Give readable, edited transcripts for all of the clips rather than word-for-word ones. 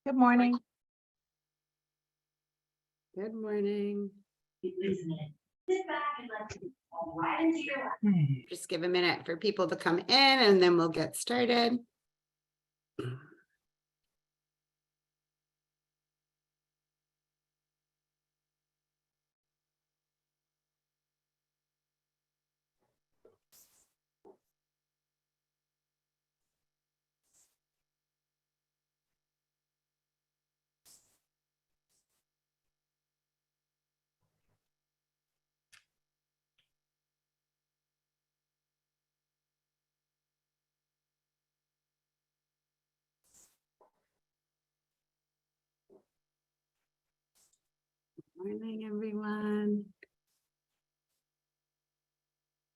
Good morning. Good morning. Sit back and let it fall right into your lap. Just give a minute for people to come in and then we'll get started. Morning, everyone.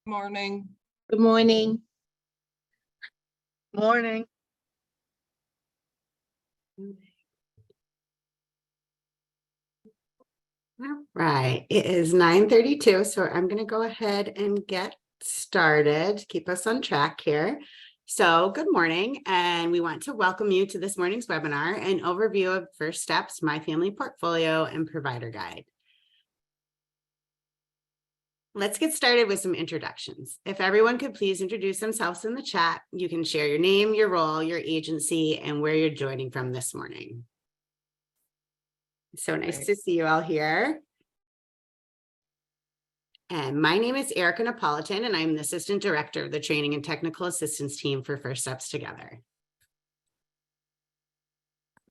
Morning. Good morning. Morning. All right, it is 9:32, so I'm going to go ahead and get started, keep us on track here. So good morning, and we want to welcome you to this morning's webinar, an overview of First Steps, My Family Portfolio and Provider Guide. Let's get started with some introductions. If everyone could please introduce themselves in the chat, you can share your name, your role, your agency, and where you're joining from this morning. So nice to see you all here. And my name is Erica Napolitan, and I'm the Assistant Director of the Training and Technical Assistance Team for First Steps Together.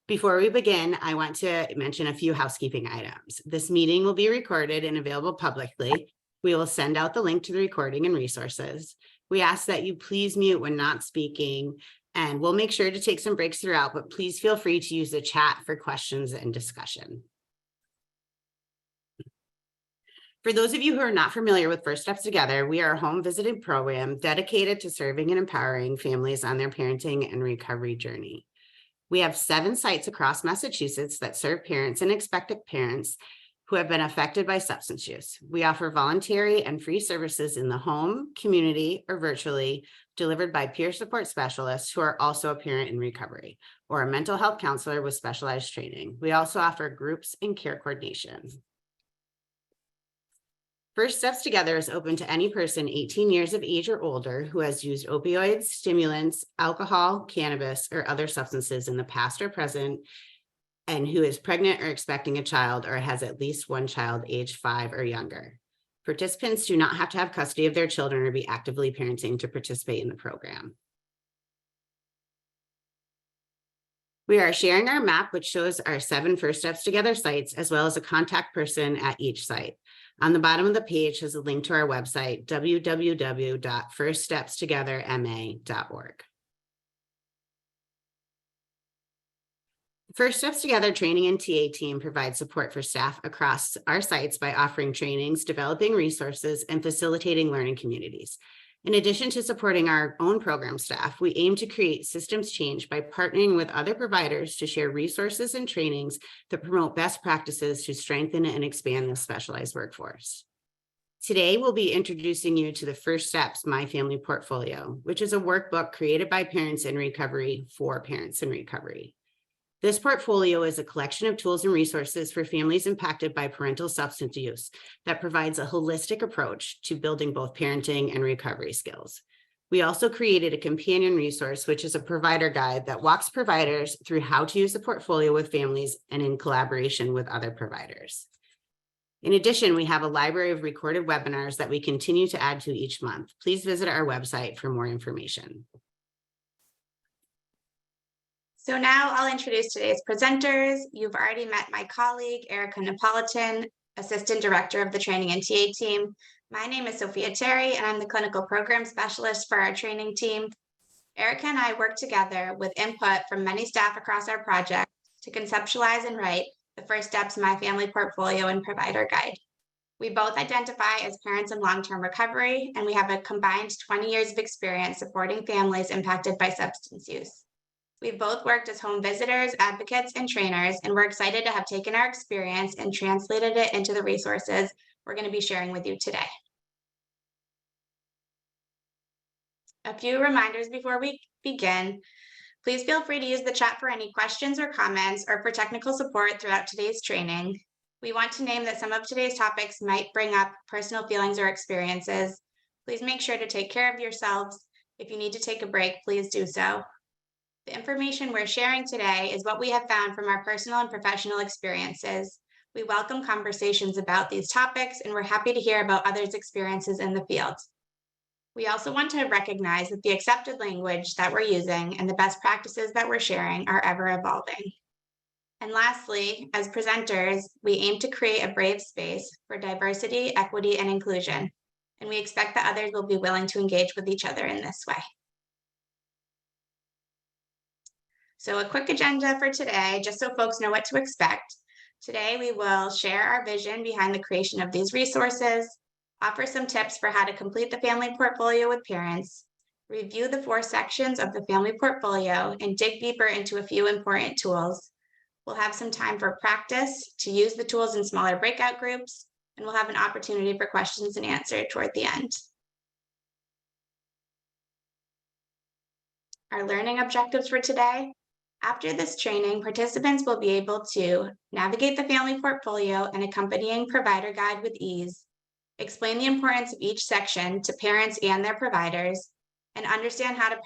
Before we begin, I want to mention a few housekeeping items. This meeting will be recorded and available publicly. We will send out the link to the recording and resources. We ask that you please mute when not speaking, and we'll make sure to take some breaks throughout, but please feel free to use the chat for questions and discussion. For those of you who are not familiar with First Steps Together, we are a home visiting program dedicated to serving and empowering families on their parenting and recovery journey. We have 7 sites across Massachusetts that serve parents and expectant parents who have been affected by substance use. We offer voluntary and free services in the home, community, or virtually, delivered by peer support specialists who are also a parent in recovery, or a mental health counselor with specialized training. We also offer groups and care coordination. First Steps Together is open to any person 18 years of age or older who has used opioids, stimulants, alcohol, cannabis, or other substances in the past or present, and who is pregnant or expecting a child or has at least one child aged 5 or younger. Participants do not have to have custody of their children or be actively parenting to participate in the program. We are sharing our map, which shows our 7 First Steps Together sites, as well as a contact person at each site. On the bottom of the page is a link to our website, www.firststepstogetherma.org. First Steps Together Training and TA Team provides support for staff across our sites by offering trainings, developing resources, and facilitating learning communities. In addition to supporting our own program staff, we aim to create systems change by partnering with other providers to share resources and trainings that promote best practices to strengthen and expand the specialized workforce. Today, we'll be introducing you to the First Steps My Family Portfolio, which is a workbook created by parents in recovery for parents in recovery. This portfolio is a collection of tools and resources for families impacted by parental substance use that provides a holistic approach to building both parenting and recovery skills. We also created a companion resource, which is a provider guide that walks providers through how to use the portfolio with families and in collaboration with other providers. In addition, we have a library of recorded webinars that we continue to add to each month. Please visit our website for more information. So now I'll introduce today's presenters. You've already met my colleague, Erica Napolitan, Assistant Director of the Training and TA Team. My name is Sophia Terry, and I'm the Clinical Program Specialist for our training team. Erica and I work together with input from many staff across our project to conceptualize and write the First Steps My Family Portfolio and Provider Guide. We both identify as parents in long-term recovery, and we have a combined 20 years of experience supporting families impacted by substance use. We've both worked as home visitors, advocates, and trainers, and we're excited to have taken our experience and translated it into the resources we're going to be sharing with you today. A few reminders before we begin. Please feel free to use the chat for any questions or comments or for technical support throughout today's training. We want to name that some of today's topics might bring up personal feelings or experiences. Please make sure to take care of yourselves. If you need to take a break, please do so. The information we're sharing today is what we have found from our personal and professional experiences. We welcome conversations about these topics, and we're happy to hear about others' experiences in the field. We also want to recognize that the accepted language that we're using and the best practices that we're sharing are ever evolving. And lastly, as presenters, we aim to create a brave space for diversity, equity, and inclusion. And we expect that others will be willing to engage with each other in this way. So a quick agenda for today, just so folks know what to expect. Today, we will share our vision behind the creation of these resources, offer some tips for how to complete the family portfolio with parents, review the 4 sections of the family portfolio, and dig deeper into a few important tools. We'll have some time for practice to use the tools in smaller breakout groups, and we'll have an opportunity for questions and answers toward the end. Our learning objectives for today. After this training, participants will be able to navigate the family portfolio and accompanying provider guide with ease, explain the importance of each section to parents and their providers, and understand how to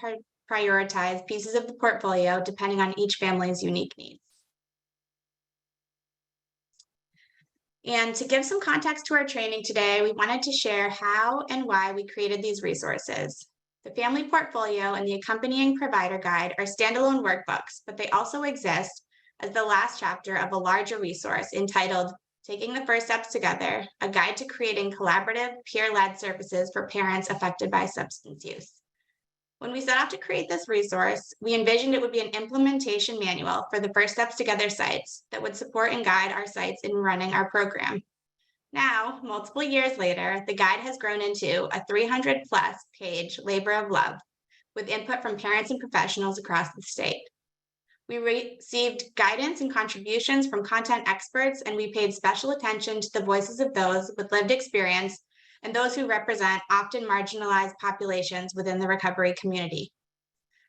prioritize pieces of the portfolio depending on each family's unique needs. And to give some context to our training today, we wanted to share how and why we created these resources. The family portfolio and the accompanying provider guide are standalone workbooks, but they also exist as the last chapter of a larger resource entitled Taking the First Steps Together, a guide to creating collaborative, peer-led services for parents affected by substance use. When we set out to create this resource, we envisioned it would be an implementation manual for the First Steps Together sites that would support and guide our sites in running our program. Now, multiple years later, the guide has grown into a 300+ page labor of love with input from parents and professionals across the state. We received guidance and contributions from content experts, and we paid special attention to the voices of those with lived experience and those who represent often marginalized populations within the recovery community.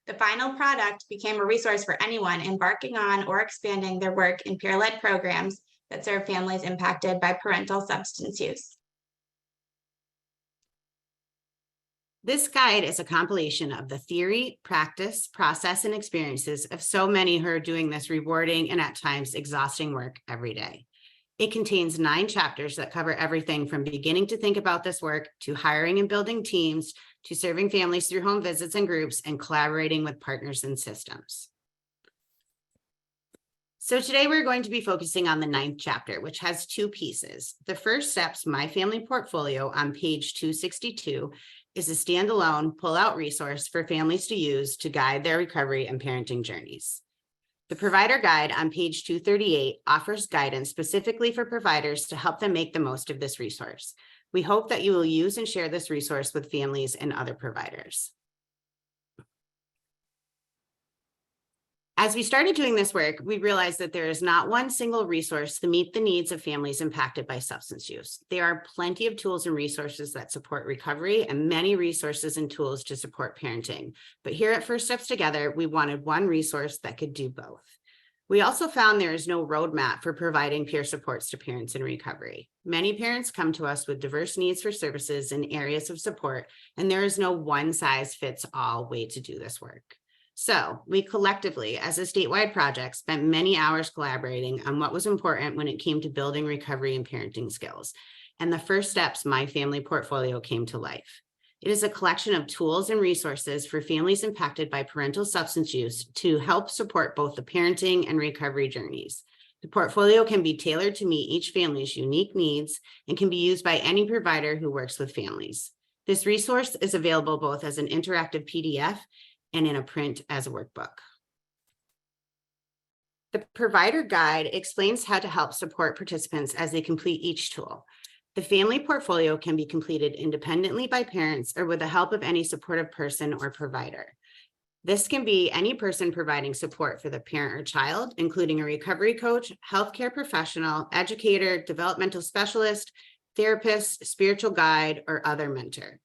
The final product became a resource for anyone embarking on or expanding their work in peer-led programs that serve families impacted by parental substance use. This guide is a compilation of the theory, practice, process, and experiences of so many who are doing this rewarding and at times exhausting work every day. It contains 9 chapters that cover everything from beginning to think about this work to hiring and building teams to serving families through home visits and groups and collaborating with partners and systems. So today we're going to be focusing on the 9th chapter, which has 2 pieces. The first steps, My Family Portfolio on page 262, is a standalone pull-out resource for families to use to guide their recovery and parenting journeys. The provider guide on page 238 offers guidance specifically for providers to help them make the most of this resource. We hope that you will use and share this resource with families and other providers. As we started doing this work, we realized that there is not one single resource to meet the needs of families impacted by substance use. There are plenty of tools and resources that support recovery and many resources and tools to support parenting. But here at First Steps Together, we wanted one resource that could do both. We also found there is no roadmap for providing peer supports to parents in recovery. Many parents come to us with diverse needs for services in areas of support, and there is no one-size-fits-all way to do this work. So we collectively, as a statewide project, spent many hours collaborating on what was important when it came to building recovery and parenting skills. And the First Steps My Family Portfolio came to life. It is a collection of tools and resources for families impacted by parental substance use to help support both the parenting and recovery journeys. The portfolio can be tailored to meet each family's unique needs and can be used by any provider who works with families. This resource is available both as an interactive PDF and in a print as a workbook. The provider guide explains how to help support participants as they complete each tool. The family portfolio can be completed independently by parents or with the help of any supportive person or provider. This can be any person providing support for the parent or child, including a recovery coach, healthcare professional, educator, developmental specialist, therapist, spiritual guide, or other mentor.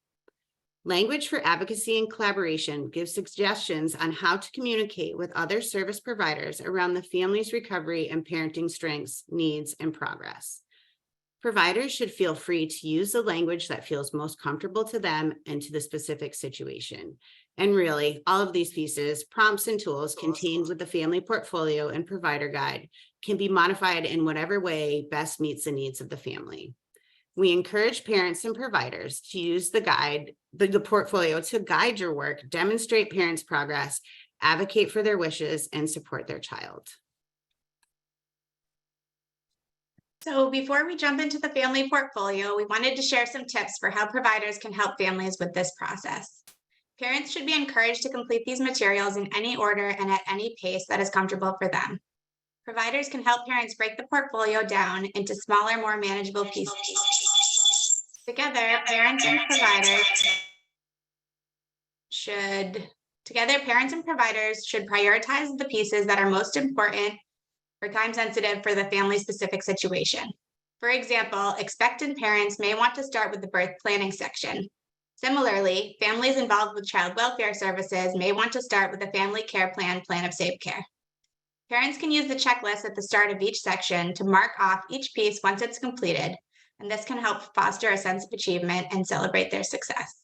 Language for advocacy and collaboration gives suggestions on how to communicate with other service providers around the family's recovery and parenting strengths, needs, and progress. Providers should feel free to use the language that feels most comfortable to them and to the specific situation. And really, all of these pieces, prompts, and tools contained with the family portfolio and provider guide can be modified in whatever way best meets the needs of the family. We encourage parents and providers to use the guide, the portfolio to guide your work, demonstrate parents' progress, advocate for their wishes, and support their child. So before we jump into the family portfolio, we wanted to share some tips for how providers can help families with this process. Parents should be encouraged to complete these materials in any order and at any pace that is comfortable for them. Providers can help parents break the portfolio down into smaller, more manageable pieces. Together, parents and providers should prioritize the pieces that are most important or time sensitive for the family specific situation. For example, expectant parents may want to start with the birth planning section. Similarly, families involved with child welfare services may want to start with the family care plan of safe care. Parents can use the checklist at the start of each section to mark off each piece once it's completed, and this can help foster a sense of achievement and celebrate their success.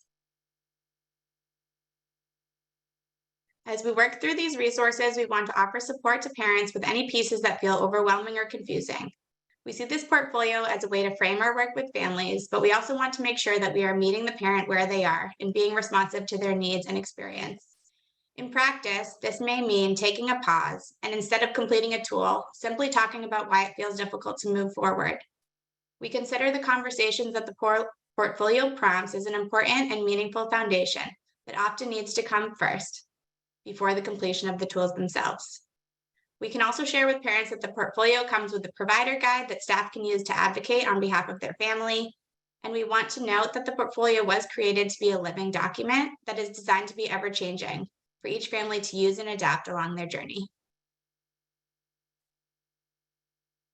As we work through these resources, we want to offer support to parents with any pieces that feel overwhelming or confusing. We see this portfolio as a way to frame our work with families, but we also want to make sure that we are meeting the parent where they are and being responsive to their needs and experience. In practice, this may mean taking a pause and instead of completing a tool, simply talking about why it feels difficult to move forward. We consider the conversations that the portfolio prompts as an important and meaningful foundation that often needs to come first before the completion of the tools themselves. We can also share with parents that the portfolio comes with a provider guide that staff can use to advocate on behalf of their family. And we want to note that the portfolio was created to be a living document that is designed to be ever-changing for each family to use and adapt along their journey.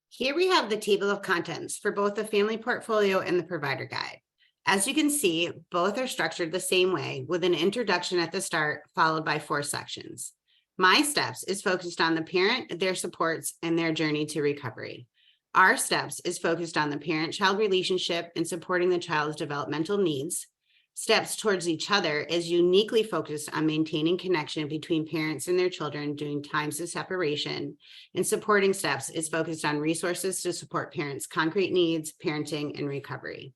Here we have the table of contents for both the family portfolio and the provider guide. As you can see, both are structured the same way with an introduction at the start, followed by 4 sections. My Steps is focused on the parent, their supports, and their journey to recovery. Our Steps is focused on the parent-child relationship and supporting the child's developmental needs. Steps Towards Each Other is uniquely focused on maintaining connection between parents and their children during times of separation. And Supporting Steps is focused on resources to support parents' concrete needs, parenting, and recovery.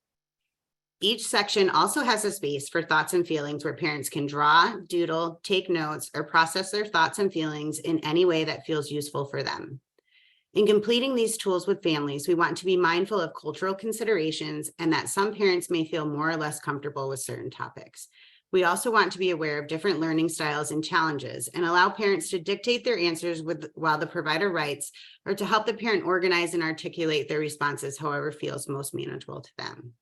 Each section also has a space for thoughts and feelings where parents can draw, doodle, take notes, or process their thoughts and feelings in any way that feels useful for them. In completing these tools with families, we want to be mindful of cultural considerations and that some parents may feel more or less comfortable with certain topics. We also want to be aware of different learning styles and challenges and allow parents to dictate their answers while the provider writes, or to help the parent organize and articulate their responses however feels most manageable to them.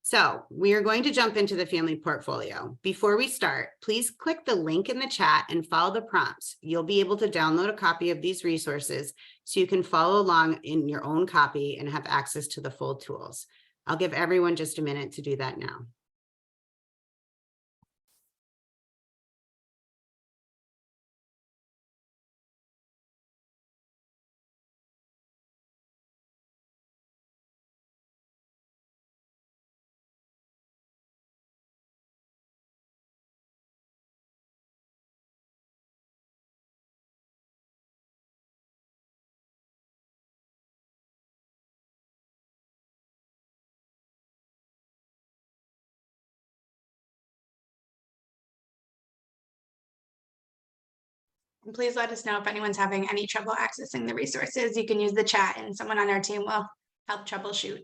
So we are going to jump into the family portfolio. Before we start, please click the link in the chat and follow the prompts. You'll be able to download a copy of these resources so you can follow along in your own copy and have access to the full tools. I'll give everyone just a minute to do that now. And please let us know if anyone's having any trouble accessing the resources. You can use the chat and someone on our team will help troubleshoot.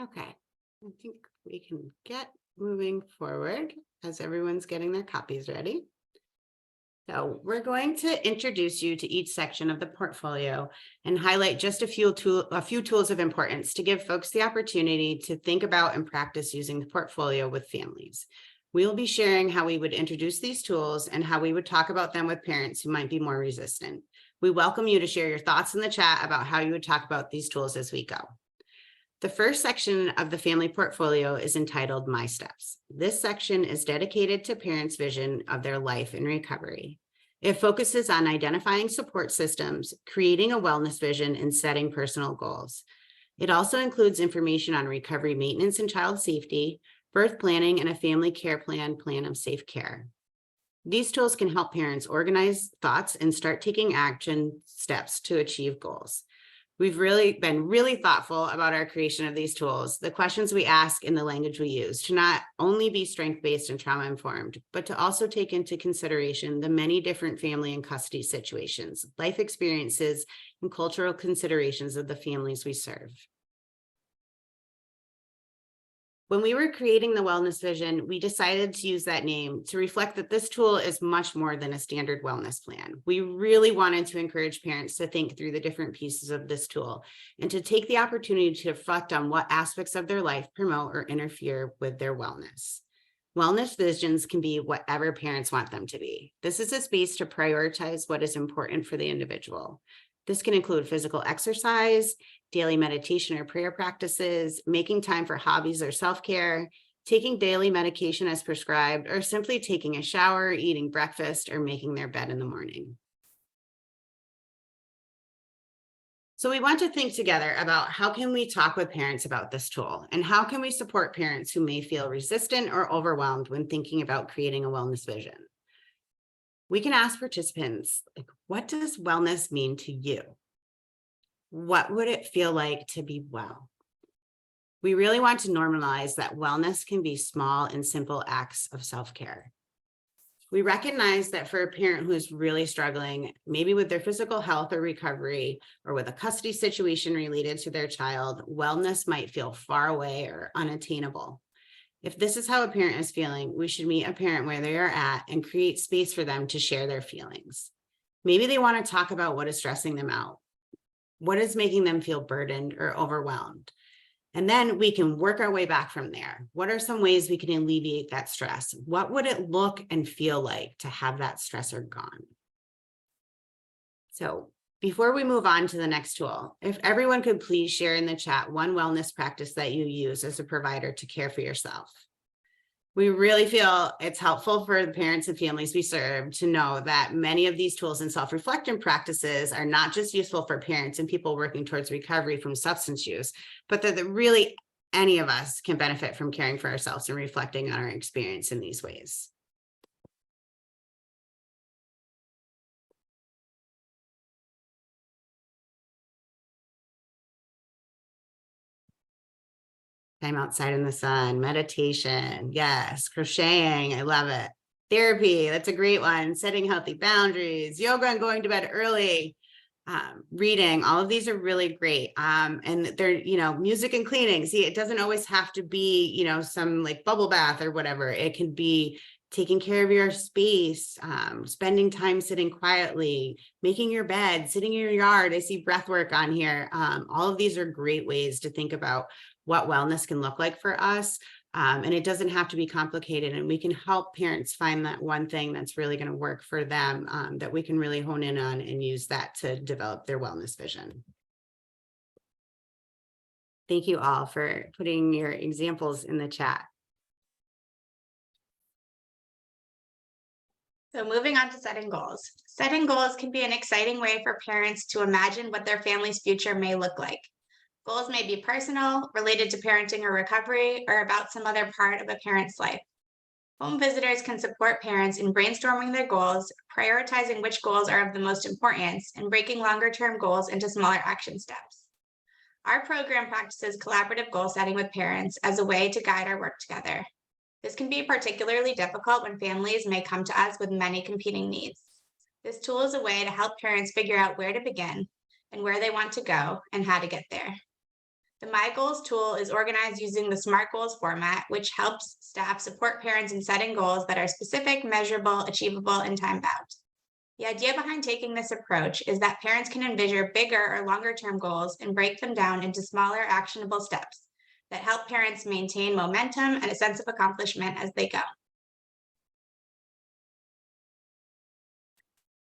Okay, I think we can get moving forward as everyone's getting their copies ready. So we're going to introduce you to each section of the portfolio and highlight just a few tools of importance to give folks the opportunity to think about and practice using the portfolio with families. We'll be sharing how we would introduce these tools and how we would talk about them with parents who might be more resistant. We welcome you to share your thoughts in the chat about how you would talk about these tools as we go. The first section of the family portfolio is entitled My Steps. This section is dedicated to parents' vision of their life in recovery. It focuses on identifying support systems, creating a wellness vision, and setting personal goals. It also includes information on recovery maintenance and child safety, birth planning, and a family care plan of safe care. These tools can help parents organize thoughts and start taking action steps to achieve goals. We've really been really thoughtful about our creation of these tools, the questions we ask and the language we use, to not only be strength-based and trauma-informed, but to also take into consideration the many different family and custody situations, life experiences, and cultural considerations of the families we serve. When we were creating the wellness vision, we decided to use that name to reflect that this tool is much more than a standard wellness plan. We really wanted to encourage parents to think through the different pieces of this tool and to take the opportunity to reflect on what aspects of their life promote or interfere with their wellness. Wellness visions can be whatever parents want them to be. This is a space to prioritize what is important for the individual. This can include physical exercise, daily meditation or prayer practices, making time for hobbies or self-care, taking daily medication as prescribed, or simply taking a shower, eating breakfast, or making their bed in the morning. So we want to think together about how can we talk with parents about this tool, and how can we support parents who may feel resistant or overwhelmed when thinking about creating a wellness vision. We can ask participants, like, what does wellness mean to you? What would it feel like to be well? We really want to normalize that wellness can be small and simple acts of self-care. We recognize that for a parent who is really struggling, maybe with their physical health or recovery, or with a custody situation related to their child, wellness might feel far away or unattainable. If this is how a parent is feeling, we should meet a parent where they are at and create space for them to share their feelings. Maybe they want to talk about what is stressing them out. What is making them feel burdened or overwhelmed? And then we can work our way back from there. What are some ways we can alleviate that stress? What would it look and feel like to have that stressor gone? So before we move on to the next tool, if everyone could please share in the chat one wellness practice that you use as a provider to care for yourself. We really feel it's helpful for the parents and families we serve to know that many of these tools and self-reflection practices are not just useful for parents and people working towards recovery from substance use, but that really any of us can benefit from caring for ourselves and reflecting on our experience in these ways. Time outside in the sun, meditation, yes, crocheting, I love it. Therapy, that's a great one. Setting healthy boundaries, yoga and going to bed early, reading, all of these are really great. And they're, music and cleaning. See, it doesn't always have to be, some like bubble bath or whatever. It can be taking care of your space, spending time sitting quietly, making your bed, sitting in your yard. I see breath work on here. All of these are great ways to think about what wellness can look like for us. And it doesn't have to be complicated, and we can help parents find that one thing that's really going to work for them, that we can really hone in on and use that to develop their wellness vision. Thank you all for putting your examples in the chat. So moving on to setting goals. Setting goals can be an exciting way for parents to imagine what their family's future may look like. Goals may be personal, related to parenting or recovery, or about some other part of a parent's life. Home visitors can support parents in brainstorming their goals, prioritizing which goals are of the most importance, and breaking longer-term goals into smaller action steps. Our program practices collaborative goal setting with parents as a way to guide our work together. This can be particularly difficult when families may come to us with many competing needs. This tool is a way to help parents figure out where to begin and where they want to go and how to get there. The My Goals tool is organized using the SMART Goals format, which helps staff support parents in setting goals that are specific, measurable, achievable, and time-bound. The idea behind taking this approach is that parents can envision bigger or longer-term goals and break them down into smaller, actionable steps that help parents maintain momentum and a sense of accomplishment as they go.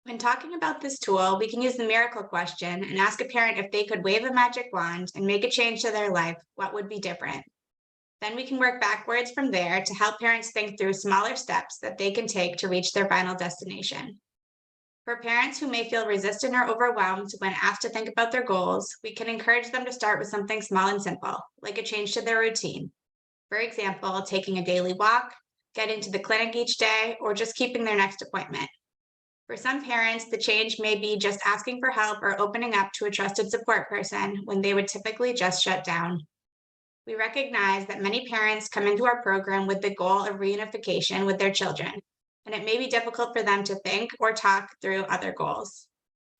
When talking about this tool, we can use the miracle question and ask a parent if they could wave a magic wand and make a change to their life, what would be different? Then we can work backwards from there to help parents think through smaller steps that they can take to reach their final destination. For parents who may feel resistant or overwhelmed when asked to think about their goals, we can encourage them to start with something small and simple, like a change to their routine. For example, taking a daily walk, getting to the clinic each day, or just keeping their next appointment. For some parents, the change may be just asking for help or opening up to a trusted support person when they would typically just shut down. We recognize that many parents come into our program with the goal of reunification with their children, and it may be difficult for them to think or talk through other goals.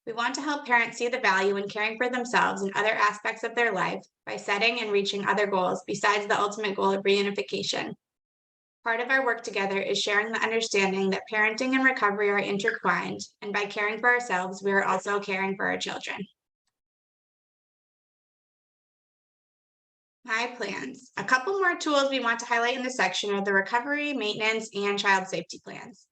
We want to help parents see the value in caring for themselves and other aspects of their life by setting and reaching other goals besides the ultimate goal of reunification. Part of our work together is sharing the understanding that parenting and recovery are intertwined, and by caring for ourselves, we are also caring for our children. My plans. A couple more tools we want to highlight in this section are the recovery, maintenance, and child safety plans.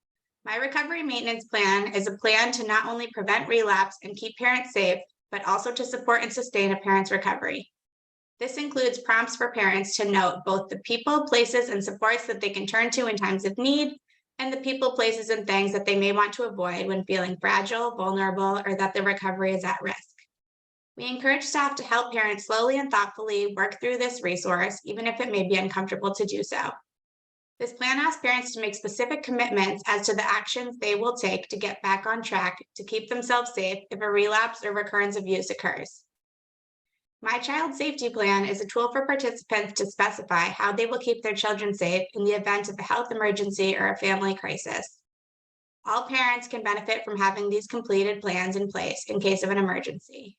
My recovery maintenance plan is a plan to not only prevent relapse and keep parents safe, but also to support and sustain a parent's recovery. This includes prompts for parents to note both the people, places, and supports that they can turn to in times of need, and the people, places, and things that they may want to avoid when feeling fragile, vulnerable, or that their recovery is at risk. We encourage staff to help parents slowly and thoughtfully work through this resource, even if it may be uncomfortable to do so. This plan asks parents to make specific commitments as to the actions they will take to get back on track to keep themselves safe if a relapse or recurrence of use occurs. My Child Safety Plan is a tool for participants to specify how they will keep their children safe in the event of a health emergency or a family crisis. All parents can benefit from having these completed plans in place in case of an emergency.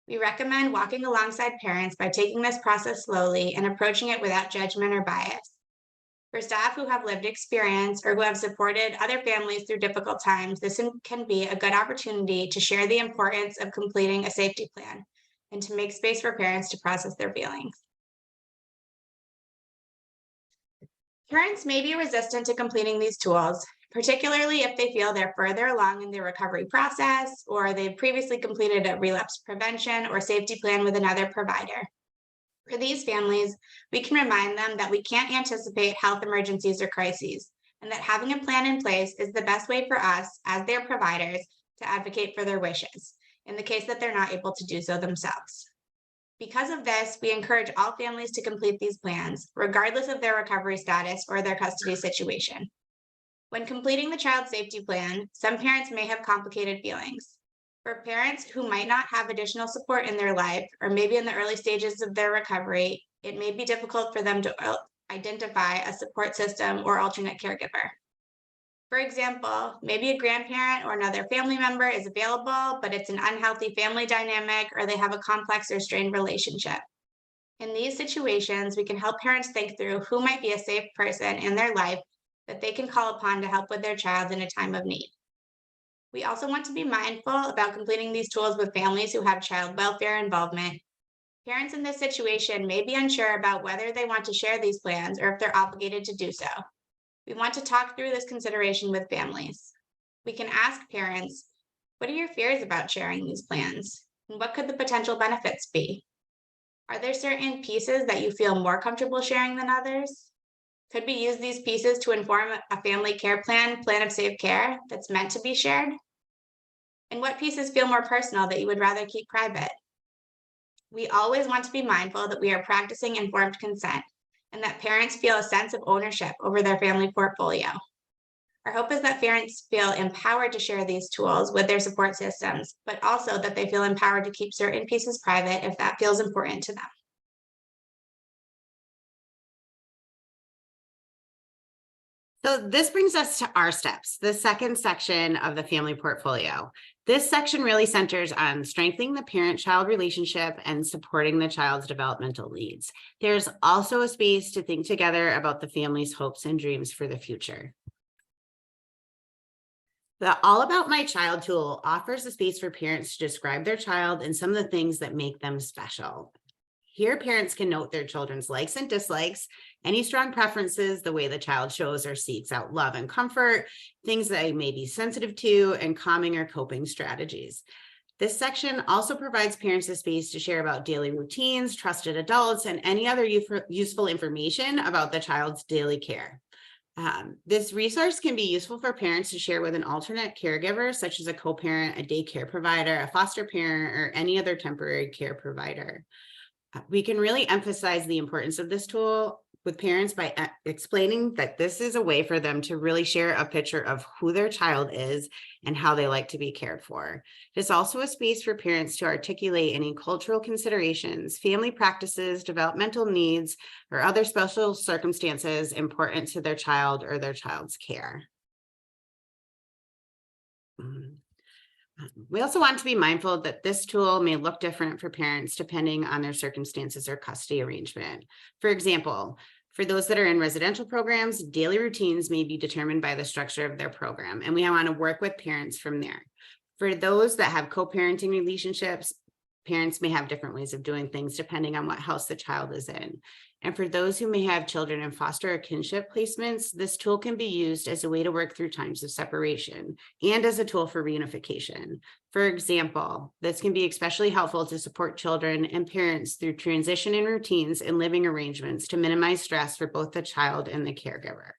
We recommend walking alongside parents by taking this process slowly and approaching it without judgment or bias. For staff who have lived experience or who have supported other families through difficult times, this can be a good opportunity to share the importance of completing a safety plan and to make space for parents to process their feelings. Parents may be resistant to completing these tools, particularly if they feel they're further along in their recovery process or they've previously completed a relapse prevention or safety plan with another provider. For these families, we can remind them that we can't anticipate health emergencies or crises, and that having a plan in place is the best way for us, as their providers, to advocate for their wishes, in the case that they're not able to do so themselves. Because of this, we encourage all families to complete these plans, regardless of their recovery status or their custody situation. When completing the child safety plan, some parents may have complicated feelings. For parents who might not have additional support in their life, or maybe in the early stages of their recovery, it may be difficult for them to identify a support system or alternate caregiver. For example, maybe a grandparent or another family member is available, but it's an unhealthy family dynamic, or they have a complex or strained relationship. In these situations, we can help parents think through who might be a safe person in their life that they can call upon to help with their child in a time of need. We also want to be mindful about completing these tools with families who have child welfare involvement. Parents in this situation may be unsure about whether they want to share these plans or if they're obligated to do so. We want to talk through this consideration with families. We can ask parents, what are your fears about sharing these plans? And what could the potential benefits be? Are there certain pieces that you feel more comfortable sharing than others? Could we use these pieces to inform a family care plan of safe care that's meant to be shared? And what pieces feel more personal that you would rather keep private? We always want to be mindful that we are practicing informed consent and that parents feel a sense of ownership over their family portfolio. Our hope is that parents feel empowered to share these tools with their support systems, but also that they feel empowered to keep certain pieces private if that feels important to them. So this brings us to our steps, the second section of the family portfolio. This section really centers on strengthening the parent-child relationship and supporting the child's developmental needs. There's also a space to think together about the family's hopes and dreams for the future. The All About My Child tool offers a space for parents to describe their child and some of the things that make them special. Here, parents can note their children's likes and dislikes, any strong preferences, the way the child shows or seeks out love and comfort, things that they may be sensitive to, and calming or coping strategies. This section also provides parents a space to share about daily routines, trusted adults, and any other useful information about the child's daily care. This resource can be useful for parents to share with an alternate caregiver, such as a co-parent, a daycare provider, a foster parent, or any other temporary care provider. We can really emphasize the importance of this tool with parents by explaining that this is a way for them to really share a picture of who their child is and how they like to be cared for. It's also a space for parents to articulate any cultural considerations, family practices, developmental needs, or other special circumstances important to their child or their child's care. We also want to be mindful that this tool may look different for parents depending on their circumstances or custody arrangement. For example, for those that are in residential programs, daily routines may be determined by the structure of their program, and we want to work with parents from there. For those that have co-parenting relationships, parents may have different ways of doing things depending on what house the child is in. And for those who may have children in foster or kinship placements, this tool can be used as a way to work through times of separation and as a tool for reunification. For example, this can be especially helpful to support children and parents through transition in routines and living arrangements to minimize stress for both the child and the caregiver.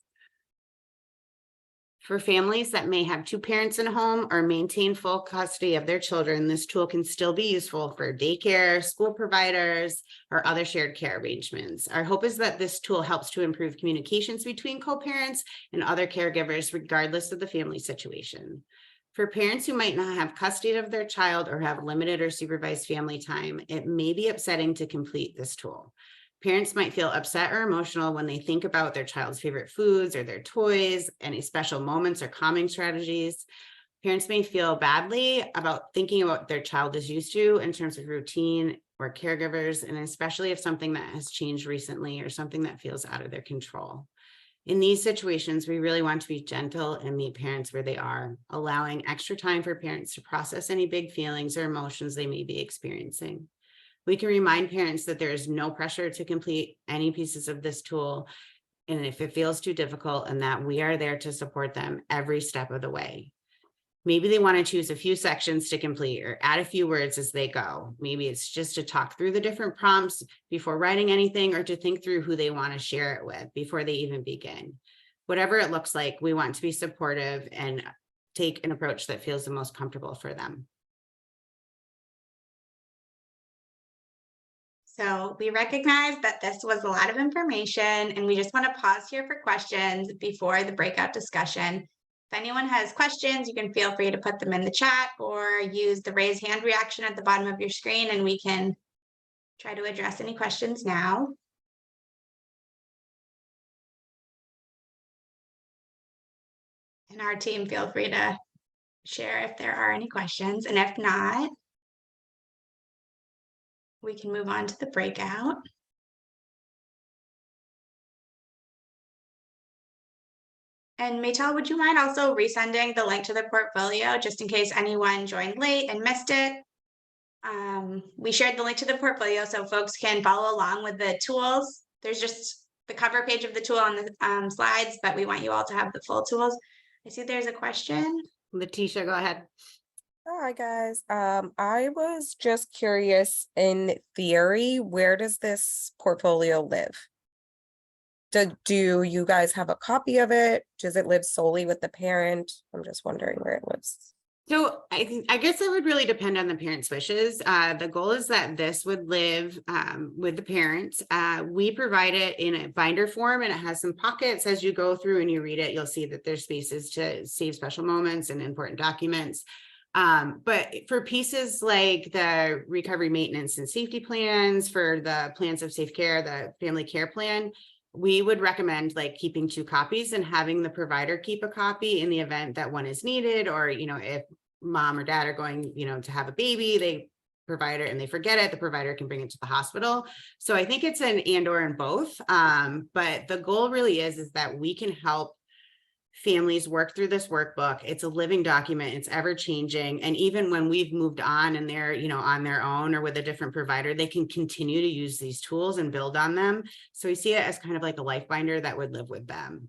For families that may have two parents in a home or maintain full custody of their children, this tool can still be useful for daycare, school providers, or other shared care arrangements. Our hope is that this tool helps to improve communications between co-parents and other caregivers, regardless of the family situation. For parents who might not have custody of their child or have limited or supervised family time, it may be upsetting to complete this tool. Parents might feel upset or emotional when they think about their child's favorite foods or their toys, any special moments or calming strategies. Parents may feel badly about thinking about what their child is used to in terms of routine or caregivers, and especially if something that has changed recently or something that feels out of their control. In these situations, we really want to be gentle and meet parents where they are, allowing extra time for parents to process any big feelings or emotions they may be experiencing. We can remind parents that there is no pressure to complete any pieces of this tool, and if it feels too difficult, and that we are there to support them every step of the way. Maybe they want to choose a few sections to complete or add a few words as they go. Maybe it's just to talk through the different prompts before writing anything, or to think through who they want to share it with before they even begin. Whatever it looks like, we want to be supportive and take an approach that feels the most comfortable for them. So we recognize that this was a lot of information, and we just want to pause here for questions before the breakout discussion. If anyone has questions, you can feel free to put them in the chat or use the raise hand reaction at the bottom of your screen, and we can try to address any questions now. And our team, feel free to share if there are any questions, and if not, we can move on to the breakout. And Maytel, would you mind also resending the link to the portfolio just in case anyone joined late and missed it? We shared the link to the portfolio so folks can follow along with the tools. There's just the cover page of the tool on the slides, but we want you all to have the full tools. I see there's a question. Letitia, go ahead. Hi guys. I was just curious, in theory, where does this portfolio live? Do you guys have a copy of it? Does it live solely with the parent? I'm just wondering where it lives. So I guess it would really depend on the parents' wishes. The goal is that this would live with the parents. We provide it in a binder form, and it has some pockets. As you go through and you read it, you'll see that there's spaces to save special moments and important documents. But for pieces like the recovery maintenance and safety plans, for the plans of safe care, the family care plan, we would recommend like keeping 2 copies and having the provider keep a copy in the event that one is needed, or, if mom or dad are going, to have a baby, they provider and they forget it, the provider can bring it to the hospital. So I think it's an and/or in both. But the goal really is that we can help families work through this workbook. It's a living document. It's ever changing. And even when we've moved on and they're, on their own or with a different provider, they can continue to use these tools and build on them. So we see it as kind of like a life binder that would live with them.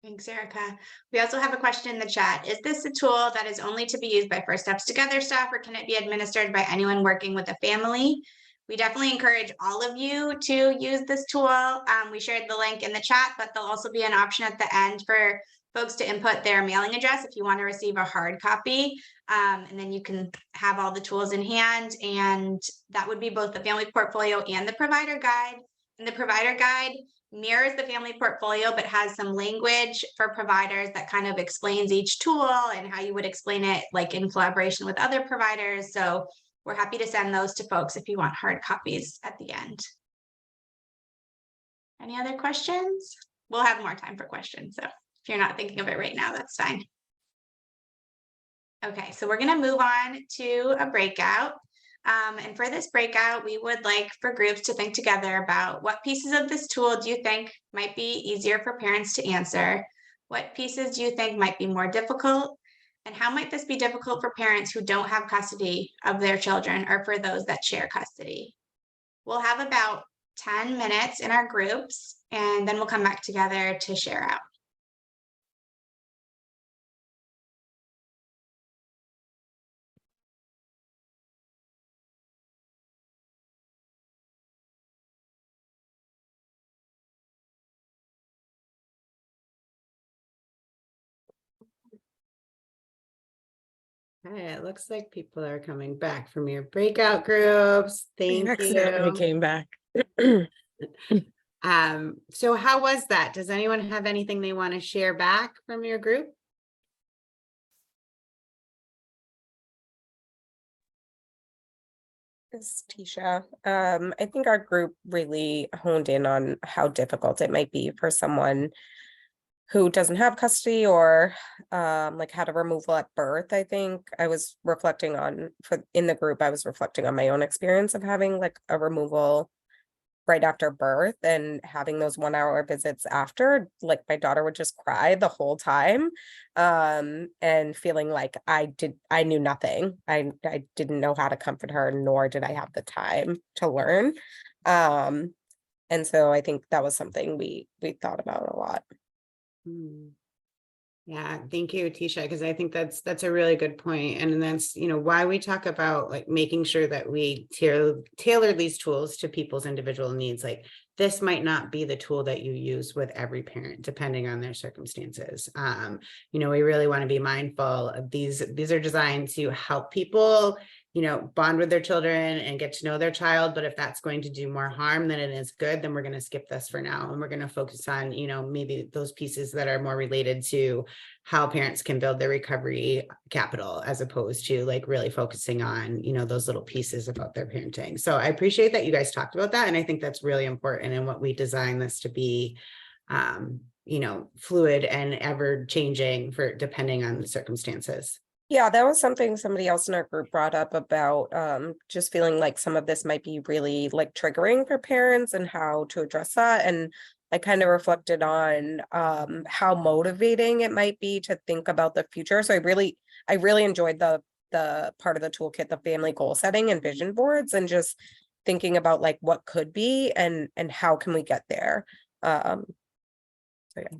Thanks, Erica. We also have a question in the chat. Is this a tool that is only to be used by First Steps Together staff, or can it be administered by anyone working with a family? We definitely encourage all of you to use this tool. We shared the link in the chat, but there'll also be an option at the end for folks to input their mailing address if you want to receive a hard copy. And then you can have all the tools in hand, and that would be both the family portfolio and the provider guide. And the provider guide mirrors the family portfolio, but has some language for providers that kind of explains each tool and how you would explain it, like in collaboration with other providers. So we're happy to send those to folks if you want hard copies at the end. Any other questions? We'll have more time for questions. So if you're not thinking of it right now, that's fine. Okay, so we're going to move on to a breakout. And for this breakout, we would like for groups to think together about what pieces of this tool do you think might be easier for parents to answer? What pieces do you think might be more difficult? And how might this be difficult for parents who don't have custody of their children, or for those that share custody? We'll have about 10 minutes in our groups, and then we'll come back together to share out. Okay, it looks like people are coming back from your breakout groups. Thank Accidentally you. came back. So how was that? Does anyone have anything they want to share back from your group? It's Tisha. I think our group really honed in on how difficult it might be for someone who doesn't have custody, or like had a removal at birth. I think I was reflecting on, in the group, I was reflecting on my own experience of having like a removal right after birth, and having those 1 hour visits after. Like my daughter would just cry the whole time, and feeling like I knew nothing. I didn't know how to comfort her, nor did I have the time to learn. And so I think that was something we thought about a lot. Yeah, thank you, Tisha, because I think that's a really good point. And that's, why we talk about like making sure that we tailor these tools to people's individual needs. Like this might not be the tool that you use with every parent, depending on their circumstances. We really want to be mindful of these are designed to help people, bond with their children and get to know their child. But if that's going to do more harm than it is good, then we're going to skip this for now. And we're going to focus on, maybe those pieces that are more related to how parents can build their recovery capital, as opposed to like really focusing on, those little pieces about their parenting. So I appreciate that you guys talked about that. And I think that's really important in what we design this to be, fluid and ever changing for depending on the circumstances. Yeah, that was something somebody else in our group brought up about just feeling like some of this might be really like triggering for parents, and how to address that. And I kind of reflected on how motivating it might be to think about the future. So I really enjoyed the part of the toolkit, the family goal setting and vision boards, and just thinking about like what could be and how can we get there. So yeah.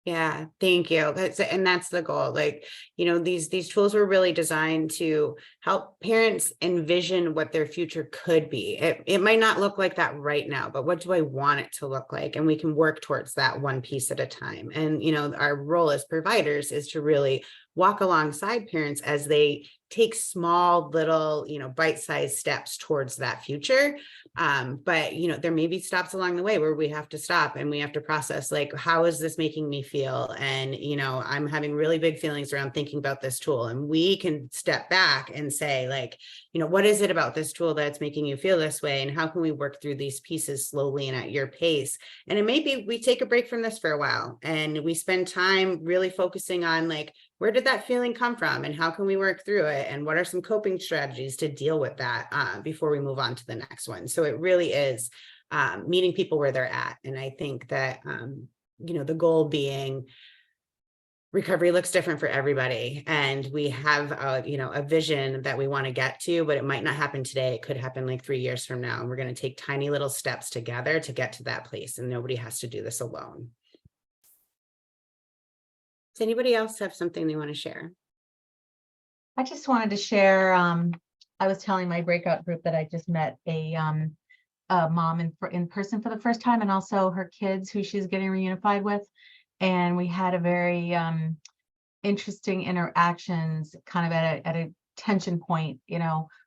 Yeah, thank you. That's the goal. Like, these tools were really designed to help parents envision what their future could be. It might not look like that right now, but what do I want it to look like? And we can work towards that one piece at a time. And, our role as providers is to really walk alongside parents as they take small little, bite-sized steps towards that future. But, there may be stops along the way where we have to stop and we have to process, like, how is this making me feel? And, I'm having really big feelings around thinking about this tool. And we can step back and say, like, what is it about this tool that's making you feel this way? And how can we work through these pieces slowly and at your pace? And it may be we take a break from this for a while and we spend time really focusing on, like, where did that feeling come from and how can we work through it? And what are some coping strategies to deal with that before we move on to the next one? So it really is meeting people where they're at. And I think that, the goal being recovery looks different for everybody. And we have a vision that we want to get to, but it might not happen today. It could happen like 3 years from now. And we're going to take tiny little steps together to get to that place. And nobody has to do this alone. Does anybody else have something they want to share? I just wanted to share, I was telling my breakout group that I just met a mom in person for the first time, and also her kids who she's getting reunified with. And we had a very interesting interactions kind of at a tension point,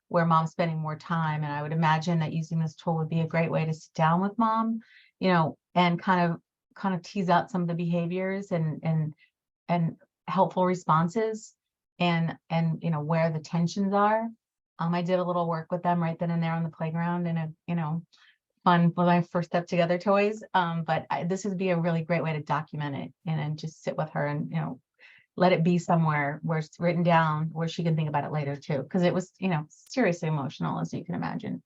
where mom's spending more time. And I would imagine that using this tool would be a great way to sit down with mom, and kind of tease out some of the behaviors and helpful responses and where the tensions are. I did a little work with them right then and there on the playground in a fun for my first step together toys. But this would be a really great way to document it and just sit with her and let it be somewhere where it's written down where she can think about it later too, because it was seriously emotional, as you can imagine.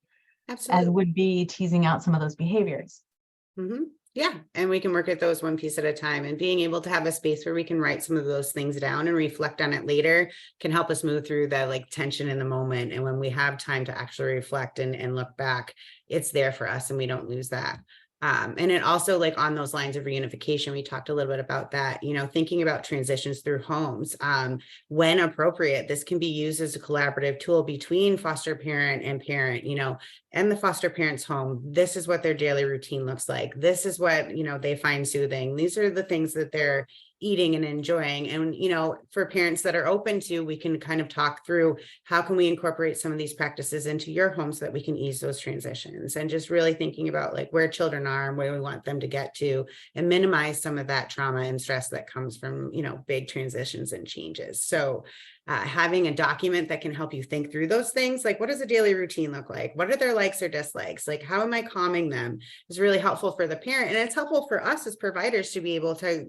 Absolutely. As would be teasing out some of those behaviors. Mm-hmm. Yeah. And we can work at those one piece at a time, and being able to have a space where we can write some of those things down and reflect on it later can help us move through the tension in the moment. And when we have time to actually reflect and look back, it's there for us and we don't lose that. And it also, on those lines of reunification, we talked a little bit about that, thinking about transitions through homes. When appropriate, this can be used as a collaborative tool between foster parent and parent, and the foster parent's home. This is what their daily routine looks like. This is what, they find soothing. These are the things that they're eating and enjoying. And, for parents that are open to, we can kind of talk through how can we incorporate some of these practices into your home so that we can ease those transitions, and just really thinking about where children are and where we want them to get to, and minimize some of that trauma and stress that comes from, big transitions and changes. So having a document that can help you think through those things, what does a daily routine look like? What are their likes or dislikes? How am I calming them? Is really helpful for the parent. And it's helpful for us as providers to be able to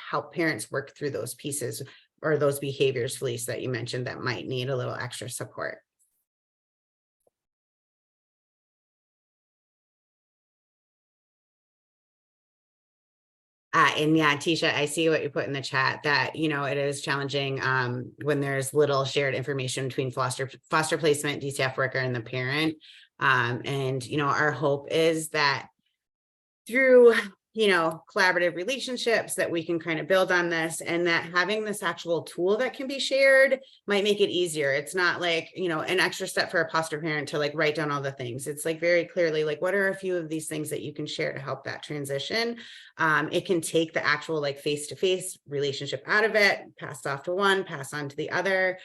help parents work through those pieces or those behaviors, Felice, that you mentioned that might need a little extra support. And yeah, Tisha, I see what you put in the chat that, it is challenging when there's little shared information between foster placement, DCF worker, and the parent. And, our hope is that through, collaborative relationships that we can kind of build on this, and that having this actual tool that can be shared might make it easier. It's not an extra step for a foster parent to write down all the things. It's very clearly, what are a few of these things that you can share to help that transition? It can take the actual face-to-face relationship out of it, pass off to one, pass on to the other,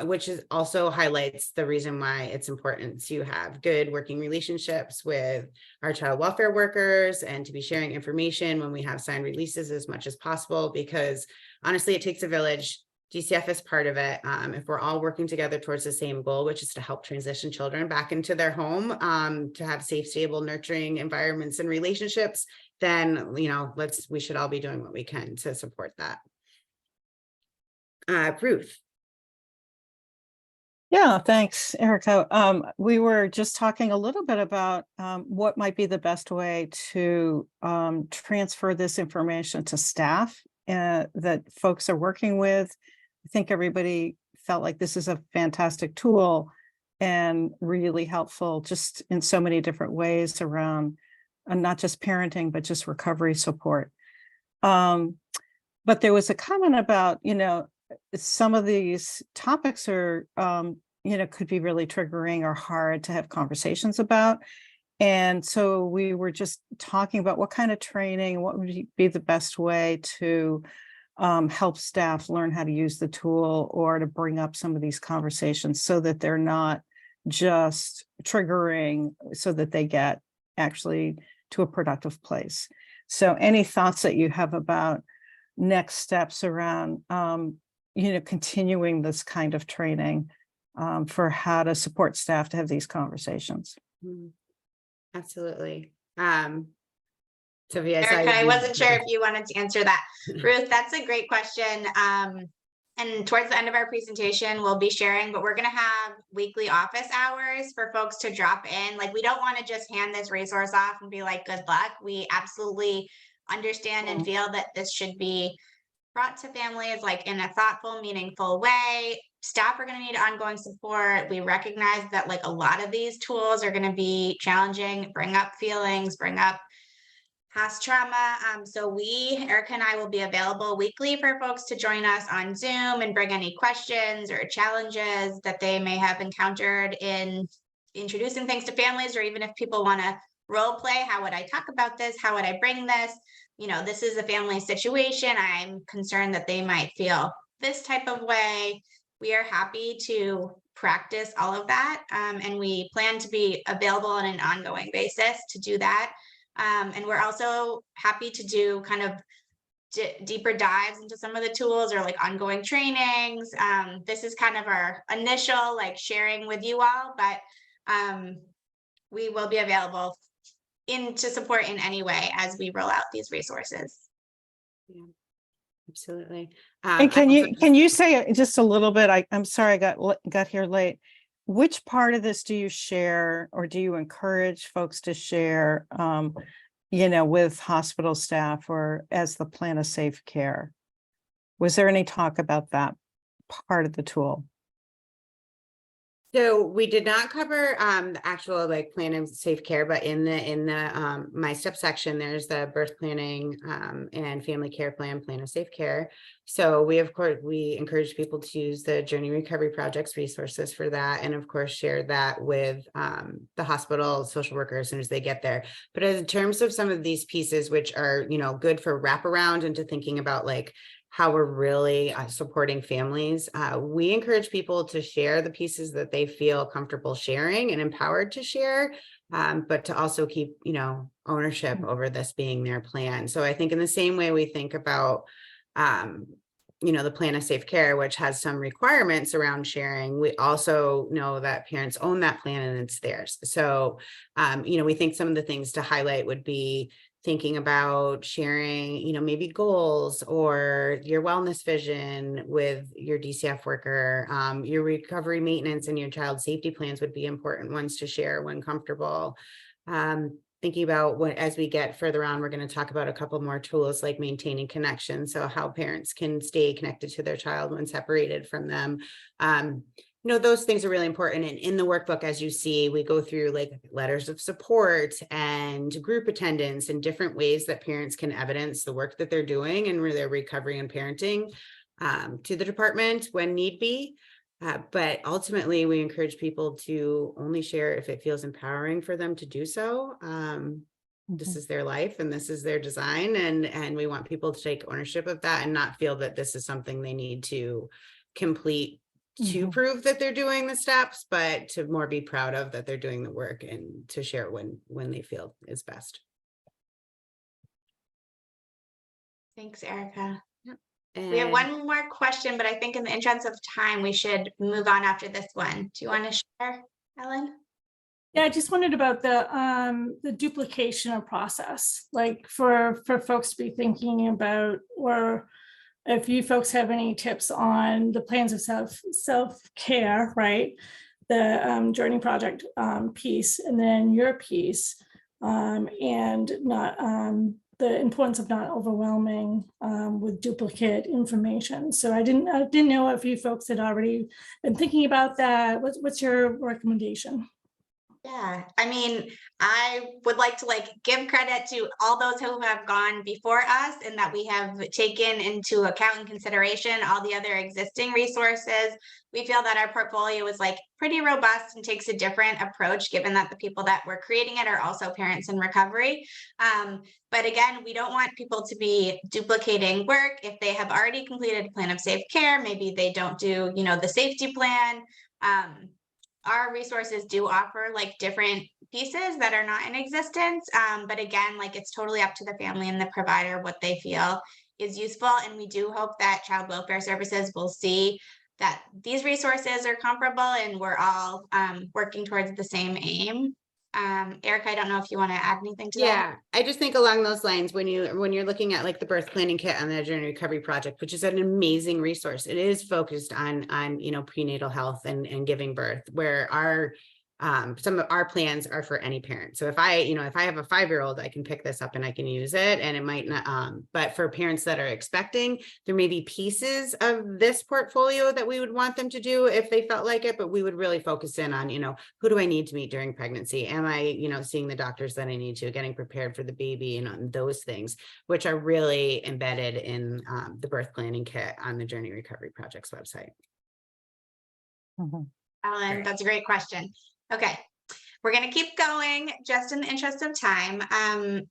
which is also highlights the reason why it's important to have good working relationships with our child welfare workers, and to be sharing information when we have signed releases as much as possible, because honestly, it takes a village. DCF is part of it. If we're all working together towards the same goal, which is to help transition children back into their home, to have safe, stable, nurturing environments and relationships, then, we should all be doing what we can to support that. Ruth. Yeah, thanks, Erica. We were just talking a little bit about what might be the best way to transfer this information to staff that folks are working with. I think everybody felt like this is a fantastic tool and really helpful just in so many different ways around not just parenting, but just recovery support. But there was a comment about, some of these topics are, could be really triggering or hard to have conversations about. And so we were just talking about what kind of training, what would be the best way to help staff learn how to use the tool, or to bring up some of these conversations so that they're not just triggering, so that they get actually to a productive place. So any thoughts that you have about next steps around continuing this kind of training for how to support staff to have these conversations? Absolutely. Sophia, Erica, I wasn't sure if you wanted to answer that. Ruth, that's a great question. And towards the end of our presentation, we'll be sharing, but we're going to have weekly office hours for folks to drop in. We don't want to just hand this resource off and be like, good luck. We absolutely understand and feel that this should be brought to families like in a thoughtful, meaningful way. Staff are going to need ongoing support. We recognize that like a lot of these tools are going to be challenging, bring up feelings, bring up past trauma. So Erica and I will be available weekly for folks to join us on Zoom and bring any questions or challenges that they may have encountered in introducing things to families, or even if people want to role play, how would I talk about this? How would I bring this? You know, this is a family situation. I'm concerned that they might feel this type of way. We are happy to practice all of that. And we plan to be available on an ongoing basis to do that. And we're also happy to do kind of deeper dives into some of the tools or like ongoing trainings. This is kind of our initial like sharing with you all, but we will be available to support in any way as we roll out these resources. Yeah, absolutely. And can you say just a little bit? I'm sorry, I got here late. Which part of this do you share, or do you encourage folks to share, with hospital staff or as the plan of safe care? Was there any talk about that part of the tool? So we did not cover the actual like plan of safe care, but in the My Step section, there's the birth planning and family care plan of safe care. So we encourage people to use the Journey Recovery Project's resources for that, and of course share that with the hospital social workers as soon as they get there. But in terms of some of these pieces, which are good for wraparound into thinking about like how we're really supporting families. We encourage people to share the pieces that they feel comfortable sharing and empowered to share, but to also keep, ownership over this being their plan. So I think in the same way we think about, the plan of safe care, which has some requirements around sharing, we also know that parents own that plan and it's theirs. So, we think some of the things to highlight would be thinking about sharing, maybe goals or your wellness vision with your DCF worker. Your recovery maintenance and your child safety plans would be important ones to share when comfortable. Thinking about as we get further on, we're going to talk about a couple more tools like maintaining connection. So how parents can stay connected to their child when separated from them. Those things are really important. And in the workbook, as you see, we go through like letters of support and group attendance and different ways that parents can evidence the work that they're doing and their recovery and parenting to the department when need be. But ultimately, we encourage people to only share if it feels empowering for them to do so. This is their life and this is their design. And we want people to take ownership of that and not feel that this is something they need to complete to prove that they're doing the steps, but to more be proud of that they're doing the work and to share when they feel is best. Thanks, Erica. And We have one more question, but I think in the interest of time, we should move on after this one. Do you want to share, Ellen? Yeah, I just wondered about the duplication of process, like for folks to be thinking about, or if you folks have any tips on the plans of self-care, right? The Journey Project piece, and then your piece, and not the importance of not overwhelming with duplicate information. So I didn't know if you folks had already been thinking about that. What's your recommendation? Yeah, I mean, I would like to give credit to all those who have gone before us and that we have taken into account and consideration all the other existing resources. We feel that our portfolio is pretty robust and takes a different approach, given that the people that were creating it are also parents in recovery. But again, we don't want people to be duplicating work. If they have already completed a plan of safe care, maybe they don't do, the safety plan. Our resources do offer different pieces that are not in existence. But again, it's totally up to the family and the provider what they feel is useful. And we do hope that Child Welfare Services will see that these resources are comparable and we're all working towards the same aim. Erica, I don't know if you want to add anything to that. Yeah, I just think along those lines, when you're looking at the birth planning kit on the Journey Recovery Project, which is an amazing resource, it is focused on prenatal health and giving birth, where our Some of our plans are for any parent. So if I have a 5-year-old, I can pick this up and I can use it, and it might not, but for parents that are expecting, there may be pieces of this portfolio that we would want them to do if they felt like it, but we would really focus in on, who do I need to meet during pregnancy? Am I, seeing the doctors that I need to, getting prepared for the baby, and those things, which are really embedded in the birth planning kit on the Journey Recovery Project's website. Mhm. Ellen, that's a great question. Okay, we're going to keep going just in the interest of time.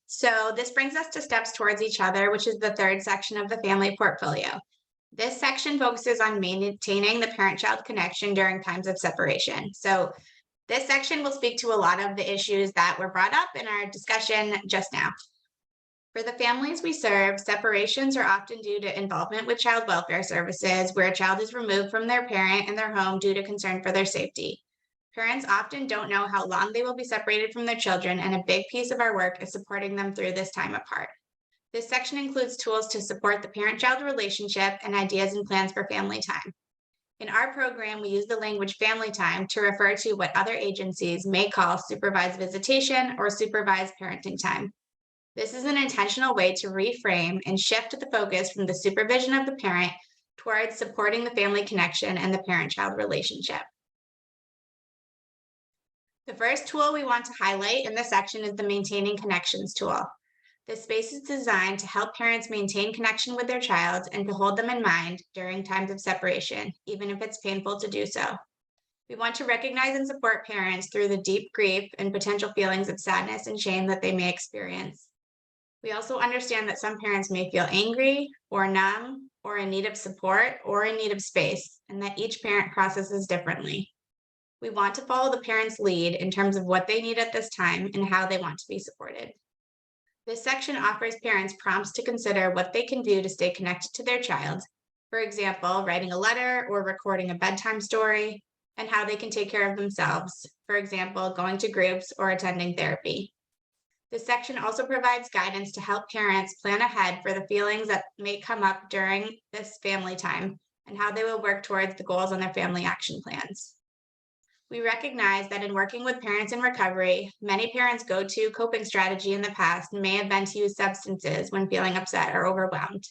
So this brings us to steps towards each other, which is the third section of the family portfolio. This section focuses on maintaining the parent-child connection during times of separation. So this section will speak to a lot of the issues that were brought up in our discussion just now. For the families we serve, separations are often due to involvement with child welfare services, where a child is removed from their parent and their home due to concern for their safety. Parents often don't know how long they will be separated from their children, and a big piece of our work is supporting them through this time apart. This section includes tools to support the parent-child relationship and ideas and plans for family time. In our program, we use the language family time to refer to what other agencies may call supervised visitation or supervised parenting time. This is an intentional way to reframe and shift the focus from the supervision of the parent towards supporting the family connection and the parent-child relationship. The first tool we want to highlight in this section is the Maintaining Connections tool. This space is designed to help parents maintain connection with their child and to hold them in mind during times of separation, even if it's painful to do so. We want to recognize and support parents through the deep grief and potential feelings of sadness and shame that they may experience. We also understand that some parents may feel angry or numb or in need of support or in need of space, and that each parent processes differently. We want to follow the parent's lead in terms of what they need at this time and how they want to be supported. This section offers parents prompts to consider what they can do to stay connected to their child. For example, writing a letter or recording a bedtime story, and how they can take care of themselves. For example, going to groups or attending therapy. This section also provides guidance to help parents plan ahead for the feelings that may come up during this family time and how they will work towards the goals on their family action plans. We recognize that in working with parents in recovery, many parents' go-to coping strategy in the past may have been to use substances when feeling upset or overwhelmed.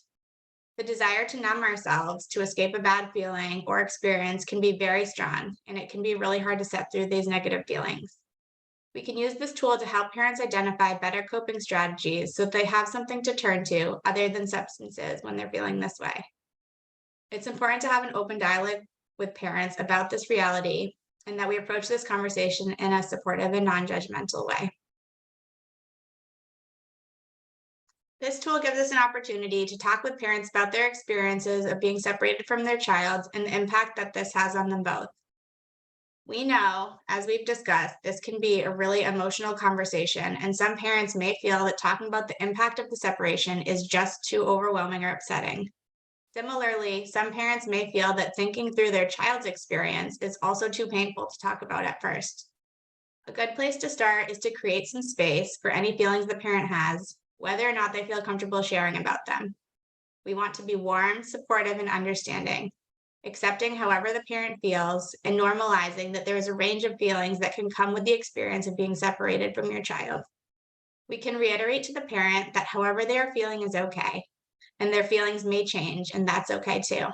The desire to numb ourselves to escape a bad feeling or experience can be very strong, and it can be really hard to set through these negative feelings. We can use this tool to help parents identify better coping strategies so that they have something to turn to other than substances when they're feeling this way. It's important to have an open dialogue with parents about this reality, and that we approach this conversation in a supportive and non-judgmental way. This tool gives us an opportunity to talk with parents about their experiences of being separated from their child and the impact that this has on them both. We know, as we've discussed, this can be a really emotional conversation, and some parents may feel that talking about the impact of the separation is just too overwhelming or upsetting. Similarly, some parents may feel that thinking through their child's experience is also too painful to talk about at first. A good place to start is to create some space for any feelings the parent has, whether or not they feel comfortable sharing about them. We want to be warm, supportive, and understanding, accepting however the parent feels, and normalizing that there is a range of feelings that can come with the experience of being separated from your child. We can reiterate to the parent that however they are feeling is okay, and their feelings may change, and that's okay too.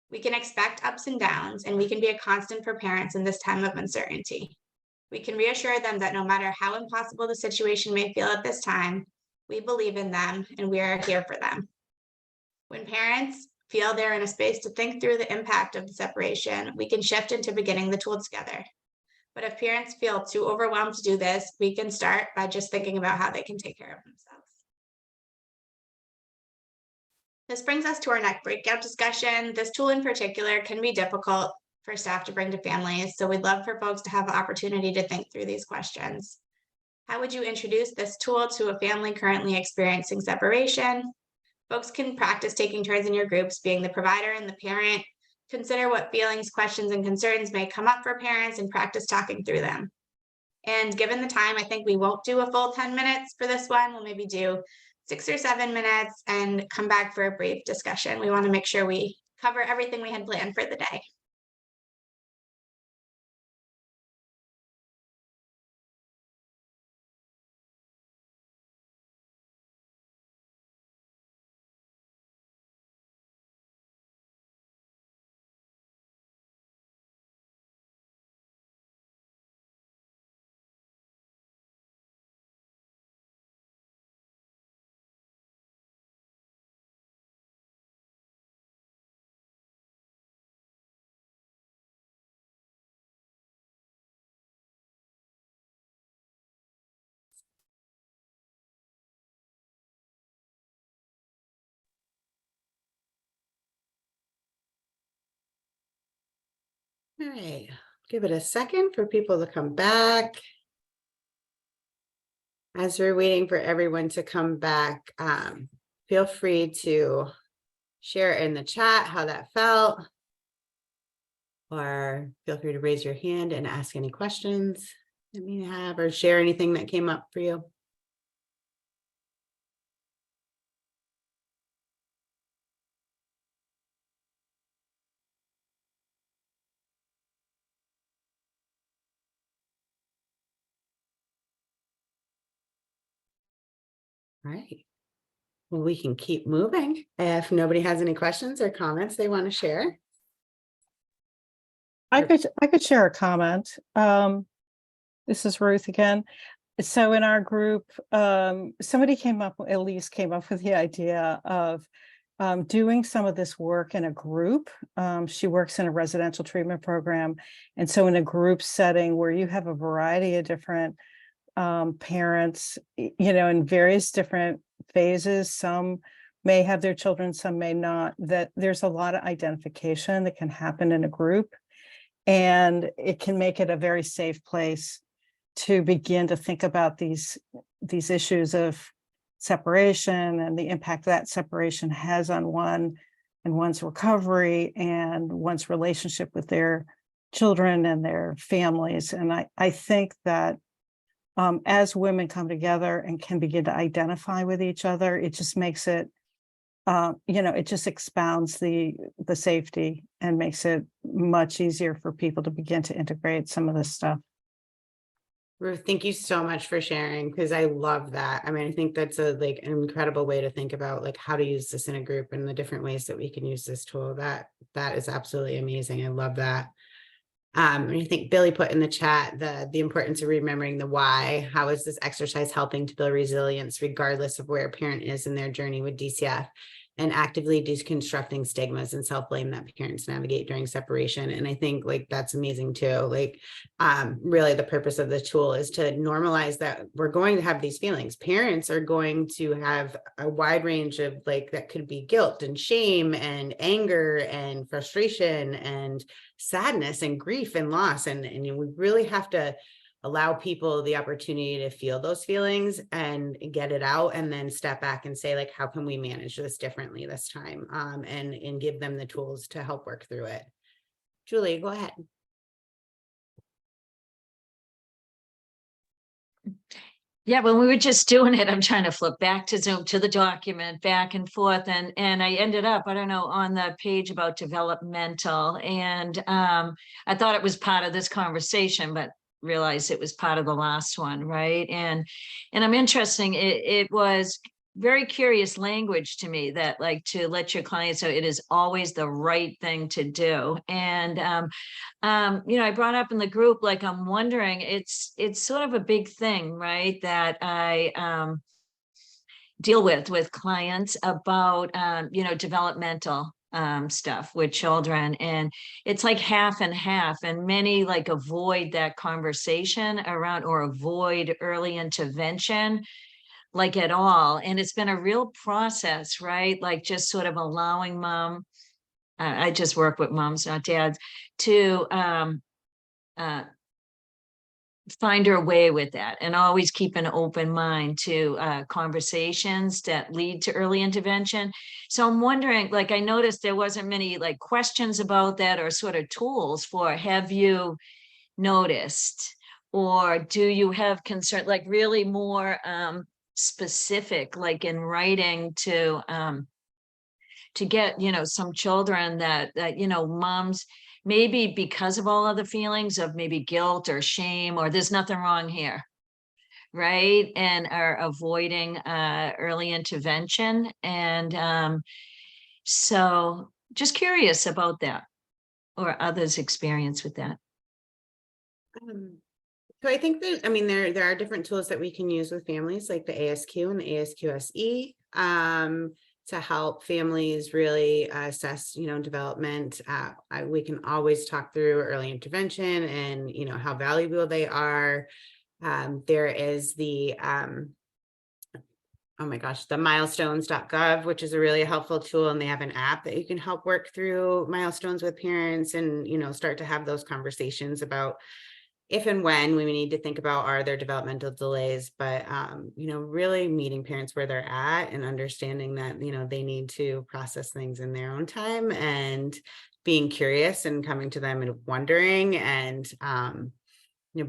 We can expect ups and downs, and we can be a constant for parents in this time of uncertainty. We can reassure them that no matter how impossible the situation may feel at this time, we believe in them and we are here for them. When parents feel they're in a space to think through the impact of the separation, we can shift into beginning the tool together. But if parents feel too overwhelmed to do this, we can start by just thinking about how they can take care of themselves. This brings us to our next breakout discussion. This tool in particular can be difficult for staff to bring to families, so we'd love for folks to have the opportunity to think through these questions. How would you introduce this tool to a family currently experiencing separation? Folks can practice taking turns in your groups, being the provider and the parent. Consider what feelings, questions, and concerns may come up for parents and practice talking through them. And given the time, I think we won't do a full 10 minutes for this one. We'll maybe do 6 or 7 minutes and come back for a brief discussion. We want to make sure we cover everything we had planned for the day. All right, give it a second for people to come back. As we're waiting for everyone to come back, feel free to share in the chat how that felt, or feel free to raise your hand and ask any questions that you have, or share anything that came up for you. All right. Well, we can keep moving. If nobody has any questions or comments they want to share. I could share a comment. This is Ruth again. So in our group, somebody Elise came up with the idea of doing some of this work in a group. She works in a residential treatment program. And so in a group setting where you have a variety of different parents, in various different phases, some may have their children, some may not, that there's a lot of identification that can happen in a group. And it can make it a very safe place to begin to think about these issues of separation and the impact that separation has on one and one's recovery and one's relationship with their children and their families. And I think that as women come together and can begin to identify with each other, it just makes it, it just expounds the safety and makes it much easier for people to begin to integrate some of this stuff. Ruth, thank you so much for sharing, because I love that. I mean, I think that's an incredible way to think about how to use this in a group and the different ways that we can use this tool. That is absolutely amazing. I love that. And I think Billy put in the chat the importance of remembering the why. How is this exercise helping to build resilience regardless of where a parent is in their journey with DCF, and actively deconstructing stigmas and self-blame that parents navigate during separation? And I think that's amazing too. Really the purpose of the tool is to normalize that we're going to have these feelings. Parents are going to have a wide range of that could be guilt and shame and anger and frustration and sadness and grief and loss. And we really have to allow people the opportunity to feel those feelings and get it out, and then step back and say, how can we manage this differently this time? And give them the tools to help work through it. Julie, go ahead. Yeah, when we were just doing it, I'm trying to flip back to Zoom to the document, back and forth, and I ended up, I don't know, on the page about developmental, and I thought it was part of this conversation, but realized it was part of the last one, right? And I'm interesting. It was very curious language to me that to let your clients know it is always the right thing to do. And I brought up in the group, I'm wondering, it's sort of a big thing, right, that I deal with clients about developmental stuff with children, and it's half and half, and many avoid that conversation around, or avoid early intervention at all. And it's been a real process, right? Just sort of allowing mom, I just work with moms, not dads, to find her way with that, and always keep an open mind to conversations that lead to early intervention. So I'm wondering, I noticed there wasn't many questions about that, or sort of tools for, have you noticed, or do you have concern, really more specific, in writing to get, some children that moms, maybe because of all of the feelings of maybe guilt or shame, or there's nothing wrong here, right? And are avoiding early intervention. And so just curious about that, or others' experience with that. So I think that, there are different tools that we can use with families, like the ASQ and the ASQSE, to help families really assess, development. We can always talk through early intervention and, how valuable they are. There is the oh my gosh, the milestones.gov, which is a really helpful tool, and they have an app that you can help work through milestones with parents and, start to have those conversations about if and when we need to think about are there developmental delays, but really meeting parents where they're at and understanding that, they need to process things in their own time, and being curious and coming to them and wondering, and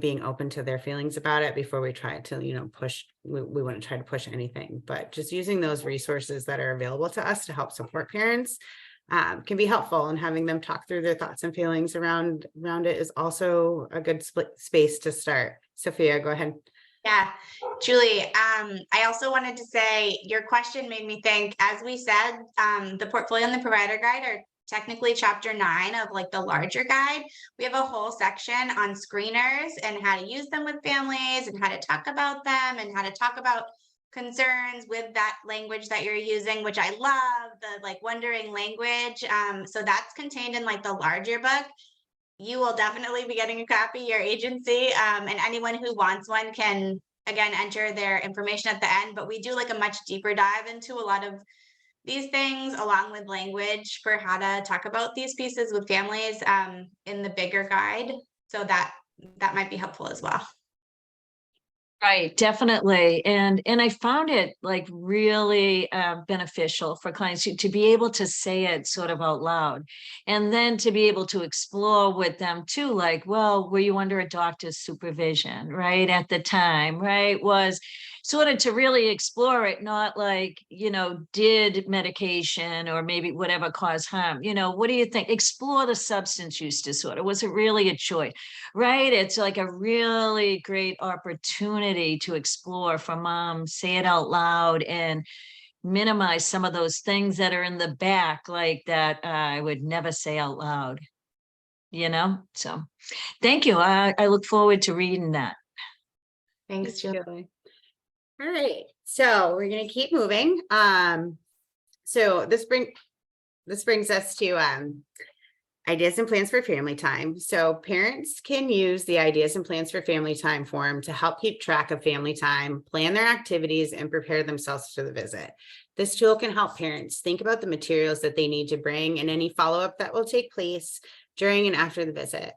being open to their feelings about it before we try to, push, we wouldn't try to push anything, but just using those resources that are available to us to help support parents can be helpful, and having them talk through their thoughts and feelings around it is also a good space to start. Sophia, go ahead. Yeah, Julie, I also wanted to say your question made me think, as we said, the portfolio and the provider guide are technically chapter 9 of like the larger guide. We have a whole section on screeners and how to use them with families and how to talk about them and how to talk about concerns with that language that you're using, which I love, the like wondering language. So that's contained in like the larger book. You will definitely be getting a copy, your agency, and anyone who wants one can, again, enter their information at the end, but we do like a much deeper dive into a lot of these things, along with language for how to talk about these pieces with families in the bigger guide. So that might be helpful as well. Right, definitely. And I found it like really beneficial for clients to be able to say it sort of out loud, and then to be able to explore with them too, like, well, were you under a doctor's supervision, right? At the time, right? Was sort of to really explore it, not like, did medication or maybe whatever caused harm, what do you think? Explore the substance use disorder. Was it really a choice, right? It's like a really great opportunity to explore for mom, say it out loud and minimize some of those things that are in the back, like that I would never say out loud, So thank you. I look forward to reading that. Thanks, Julie. All right, so we're going to keep moving. So this brings us to ideas and plans for family time. So parents can use the ideas and plans for family time form to help keep track of family time, plan their activities, and prepare themselves for the visit. This tool can help parents think about the materials that they need to bring and any follow-up that will take place during and after the visit.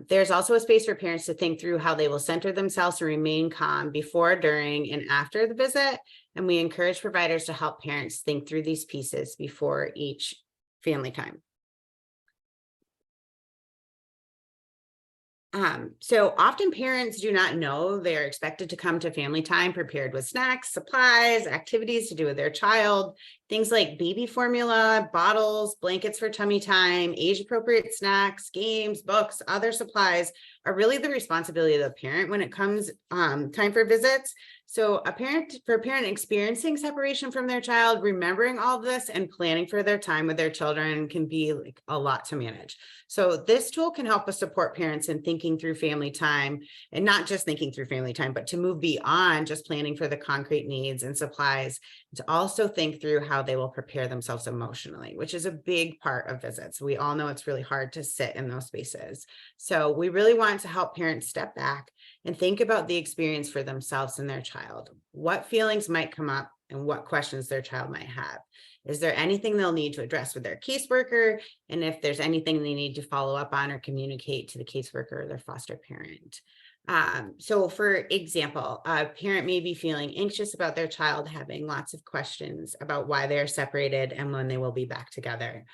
There's also a space for parents to think through how they will center themselves and remain calm before, during, and after the visit. And we encourage providers to help parents think through these pieces before each family time. So often parents do not know they're expected to come to family time prepared with snacks, supplies, activities to do with their child, things like baby formula, bottles, blankets for tummy time, age-appropriate snacks, games, books, other supplies are really the responsibility of the parent when it comes time for visits. So for a parent experiencing separation from their child, remembering all of this and planning for their time with their children can be like a lot to manage. So this tool can help us support parents in thinking through family time, and not just thinking through family time, but to move beyond just planning for the concrete needs and supplies, to also think through how they will prepare themselves emotionally, which is a big part of visits. We all know it's really hard to sit in those spaces. So we really want to help parents step back and think about the experience for themselves and their child. What feelings might come up and what questions their child might have. Is there anything they'll need to address with their caseworker? And if there's anything they need to follow up on or communicate to the caseworker or their foster parent. So for example, a parent may be feeling anxious about their child having lots of questions about why they're separated and when they will be back together.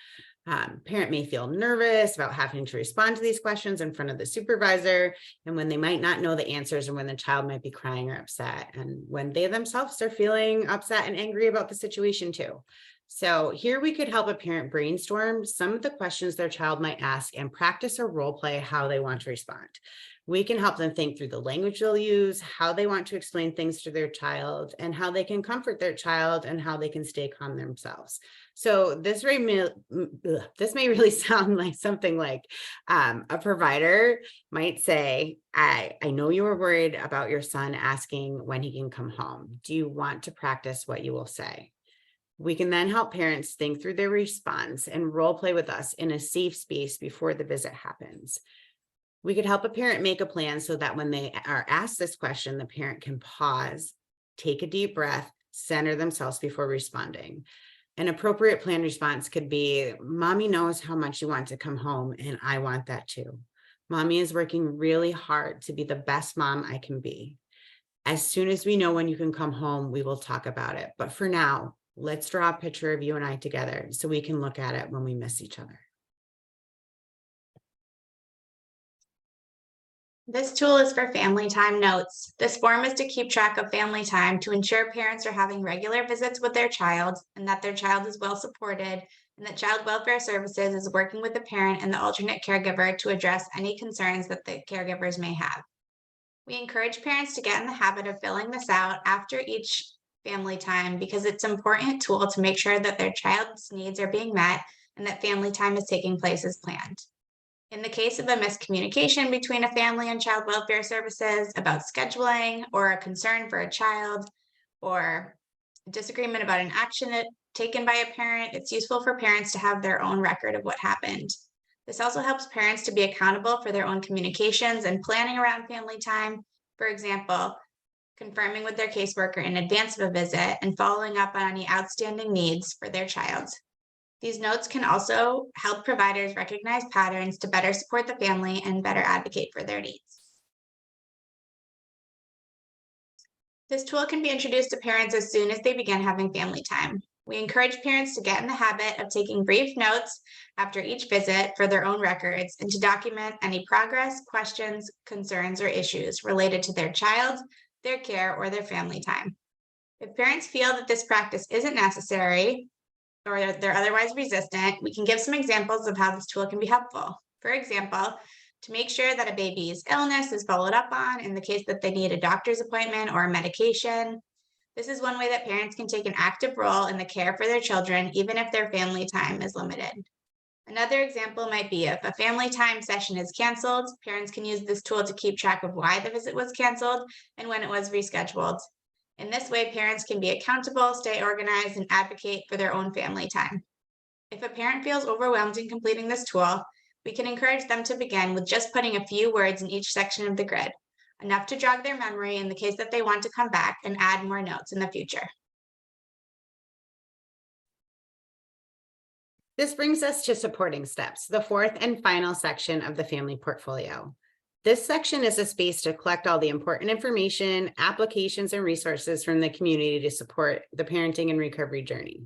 Parent may feel nervous about having to respond to these questions in front of the supervisor, and when they might not know the answers, and when the child might be crying or upset, and when they themselves are feeling upset and angry about the situation too. So here we could help a parent brainstorm some of the questions their child might ask and practice or role play how they want to respond. We can help them think through the language they'll use, how they want to explain things to their child, and how they can comfort their child, and how they can stay calm themselves. So this may really sound like something like a provider might say, I know you were worried about your son asking when he can come home. Do you want to practice what you will say? We can then help parents think through their response and role play with us in a safe space before the visit happens. We could help a parent make a plan so that when they are asked this question, the parent can pause, take a deep breath, center themselves before responding. An appropriate planned response could be, Mommy knows how much you want to come home, and I want that too. Mommy is working really hard to be the best mom I can be. As soon as we know when you can come home, we will talk about it. But for now, let's draw a picture of you and I together so we can look at it when we miss each other. This tool is for family time notes. This form is to keep track of family time to ensure parents are having regular visits with their child and that their child is well supported, and that Child Welfare Services is working with the parent and the alternate caregiver to address any concerns that the caregivers may have. We encourage parents to get in the habit of filling this out after each family time because it's an important tool to make sure that their child's needs are being met and that family time is taking place as planned. In the case of a miscommunication between a family and Child Welfare Services about scheduling or a concern for a child or disagreement about an action taken by a parent, it's useful for parents to have their own record of what happened. This also helps parents to be accountable for their own communications and planning around family time. For example, confirming with their caseworker in advance of a visit and following up on any outstanding needs for their child. These notes can also help providers recognize patterns to better support the family and better advocate for their needs. This tool can be introduced to parents as soon as they begin having family time. We encourage parents to get in the habit of taking brief notes after each visit for their own records and to document any progress, questions, concerns, or issues related to their child, their care, or their family time. If parents feel that this practice isn't necessary, or they're otherwise resistant, we can give some examples of how this tool can be helpful. For example, to make sure that a baby's illness is followed up on in the case that they need a doctor's appointment or a medication. This is one way that parents can take an active role in the care for their children, even if their family time is limited. Another example might be if a family time session is canceled, parents can use this tool to keep track of why the visit was canceled and when it was rescheduled. In this way, parents can be accountable, stay organized, and advocate for their own family time. If a parent feels overwhelmed in completing this tool, we can encourage them to begin with just putting a few words in each section of the grid, enough to jog their memory in the case that they want to come back and add more notes in the future. This brings us to supporting steps, the fourth and final section of the family portfolio. This section is a space to collect all the important information, applications, and resources from the community to support the parenting and recovery journey.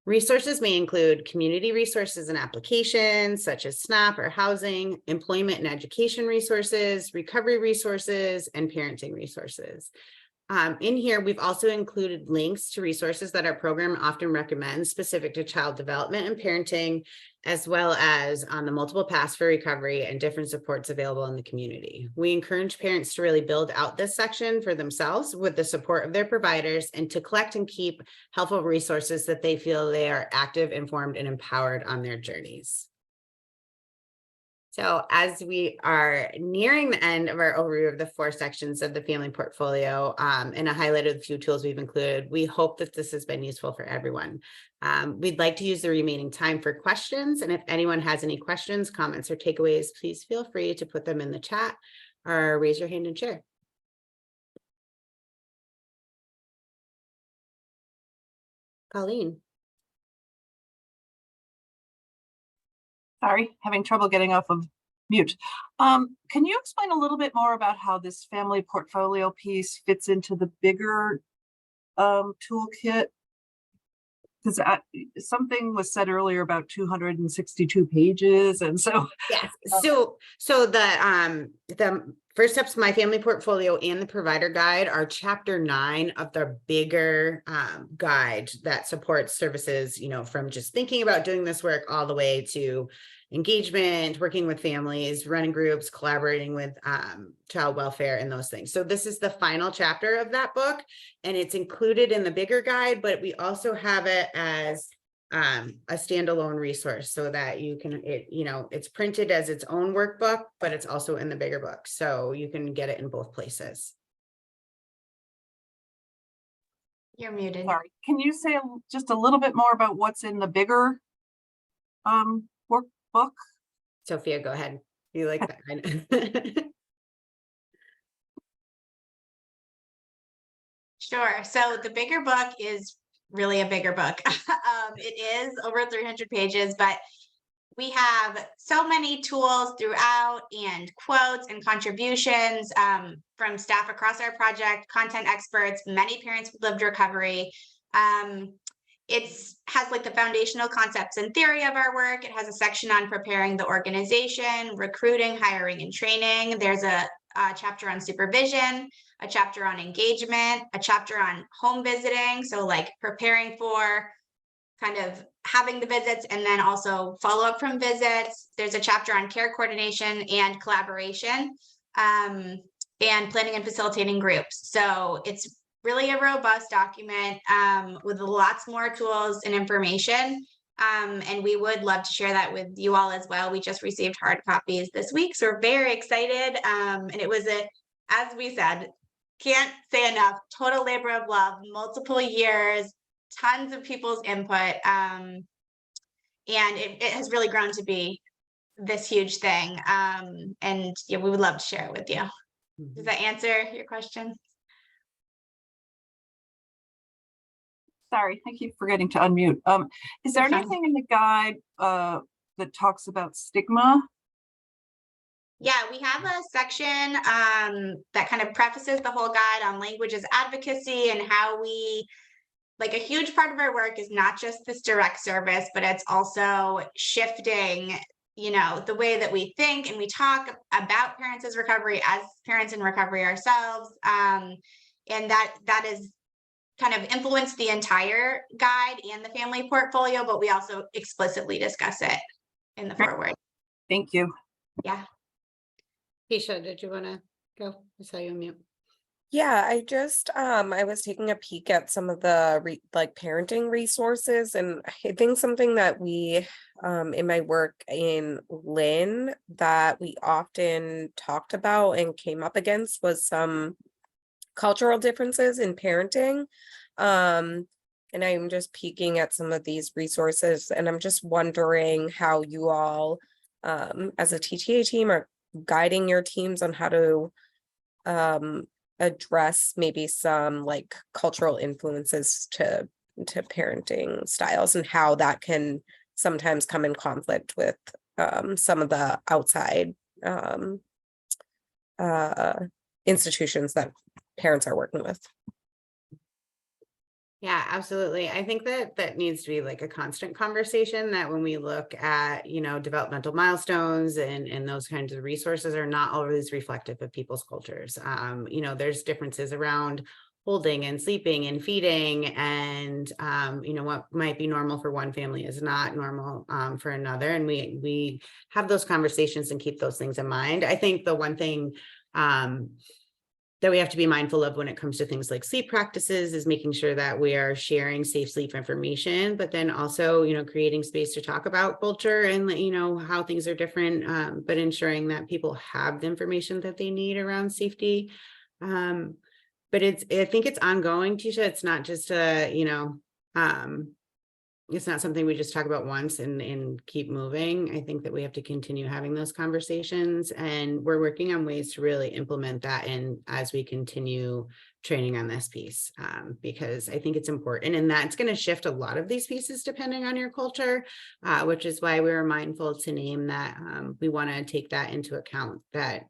Resources may include community resources and applications, such as SNAP or housing, employment and education resources, recovery resources, and parenting resources. In here, we've also included links to resources that our program often recommends specific to child development and parenting, as well as on the multiple paths for recovery and different supports available in the community. We encourage parents to really build out this section for themselves with the support of their providers and to collect and keep helpful resources that they feel they are active, informed, and empowered on their journeys. So as we are nearing the end of our overview of the 4 sections of the family portfolio, and I highlighted a few tools we've included, we hope that this has been useful for everyone. We'd like to use the remaining time for questions. And if anyone has any questions, comments, or takeaways, please feel free to put them in the chat or raise your hand and share. Colleen. Sorry, having trouble getting off of mute. Can you explain a little bit more about how this family portfolio piece fits into the bigger toolkit? Because something was said earlier about 262 pages, and so yes. So the First Steps My Family Portfolio and the Provider Guide are chapter 9 of the bigger guide that supports services, from just thinking about doing this work all the way to engagement, working with families, running groups, collaborating with child welfare and those things. So this is the final chapter of that book, and it's included in the bigger guide, but we also have it as a standalone resource so that you can, it's printed as its own workbook, but it's also in the bigger book. So you can get it in both places. You're muted. Sorry, can you say just a little bit more about what's in the bigger workbook? Sophia, go ahead. You like that? Sure. So the bigger book is really a bigger book. It is over 300 pages, but we have so many tools throughout and quotes and contributions from staff across our project, content experts, many parents with lived recovery. It has like the foundational concepts and theory of our work. It has a section on preparing the organization, recruiting, hiring, and training. There's a chapter on supervision, a chapter on engagement, a chapter on home visiting. So like preparing for kind of having the visits and then also follow up from visits. There's a chapter on care coordination and collaboration and planning and facilitating groups. So it's really a robust document with lots more tools and information. And we would love to share that with you all as well. We just received hard copies this week, so we're very excited. And it was as we said, can't say enough, total labor of love, multiple years, tons of people's input. And it has really grown to be this huge thing. And yeah, we would love to share it with you. Does that answer your question? Sorry, I keep forgetting to unmute. Is there You're fine. anything in the guide that talks about stigma? Yeah, we have a section that kind of prefaces the whole guide on language as advocacy and how we, like a huge part of our work is not just this direct service, but it's also shifting, you know, the way that we think and we talk about parents as recovery, as parents in recovery ourselves. And that is kind of influenced the entire guide and the family portfolio, but we also explicitly discuss it in the foreword. Thank you. Yeah. Keisha, did you want to go? I saw you mute. Yeah, I just I was taking a peek at some of the like parenting resources, and I think something that we in my work in Lynn that we often talked about and came up against was some cultural differences in parenting. And I'm just peeking at some of these resources, and I'm just wondering how you all as a TTA team are guiding your teams on how to address maybe some like cultural influences to parenting styles, and how that can sometimes come in conflict with some of the outside institutions that parents are working with. Yeah, absolutely. I think that needs to be like a constant conversation, that when we look at, you know, developmental milestones and those kinds of resources are not always reflective of people's cultures. You know, there's differences around holding and sleeping and feeding, and you know, what might be normal for one family is not normal for another. And we have those conversations and keep those things in mind. I think the one thing that we have to be mindful of when it comes to things like sleep practices is making sure that we are sharing safe sleep information, but then also, you know, creating space to talk about culture and, you know, how things are different, but ensuring that people have the information that they need around safety. But I think it's ongoing, Tisha. It's not just you know, it's not something we just talk about once and keep moving. I think that we have to continue having those conversations, and we're working on ways to really implement that in as we continue training on this piece, because I think it's important, and that's going to shift a lot of these pieces depending on your culture, which is why we were mindful to name that we want to take that into account, that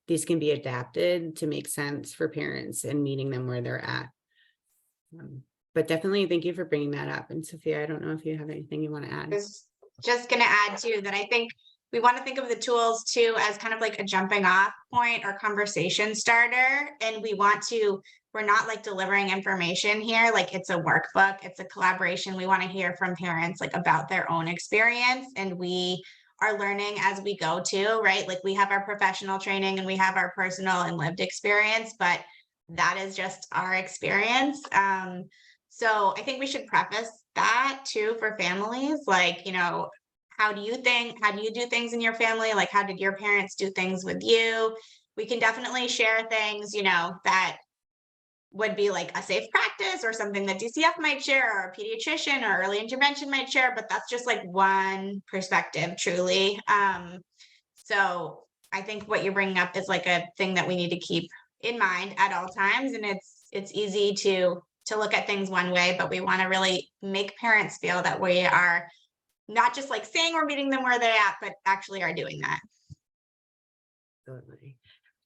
these can be adapted to make sense for parents and meeting them where they're at. But definitely thank you for bringing that up. And Sophia, I don't know if you have anything you want to add. I was just going to add too that I think we want to think of the tools too as kind of like a jumping off point or conversation starter. And we're not like delivering information here. Like it's a workbook, it's a collaboration. We want to hear from parents like about their own experience, and we are learning as we go too, right? Like we have our professional training and we have our personal and lived experience, but that is just our experience. So I think we should preface that too for families, like, you know, how do you do things in your family? Like, how did your parents do things with you? We can definitely share things, you know, that would be like a safe practice or something that DCF might share, or a pediatrician or early intervention might share, but that's just like one perspective truly. So I think what you're bringing up is like a thing that we need to keep in mind at all times. And it's easy to look at things one way, but we want to really make parents feel that we are not just like saying we're meeting them where they're at, but actually are doing that. Absolutely.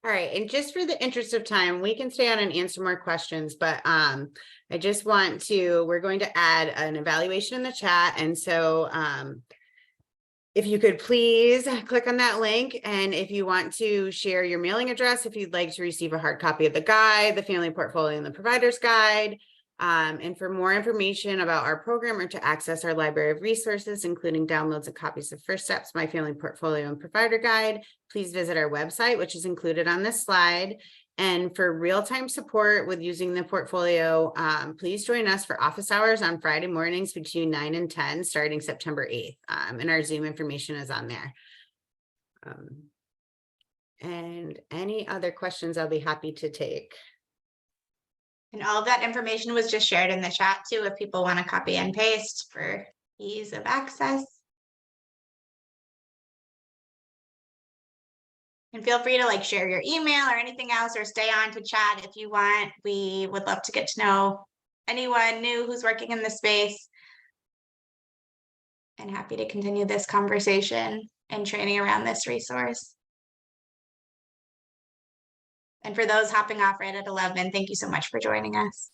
All right, and just for the interest of time, we can stay on and answer more questions, but I just want to, we're going to add an evaluation in the chat. And so if you could please click on that link, and if you want to share your mailing address, if you'd like to receive a hard copy of the guide, the family portfolio and the provider's guide, and for more information about our program or to access our library of resources, including downloads of copies of First Steps, My Family Portfolio and Provider Guide, please visit our website, which is included on this slide. And for real-time support with using the portfolio, please join us for office hours on Friday mornings between 9 and 10, starting September 8th. And our Zoom information is on there. And any other questions I'll be happy to take. And all of that information was just shared in the chat too, if people want to copy and paste for ease of access. And feel free to like share your email or anything else, or stay on to chat if you want. We would love to get to know anyone new who's working in the space. And happy to continue this conversation and training around this resource. And for those hopping off right at 11, thank you so much for joining us.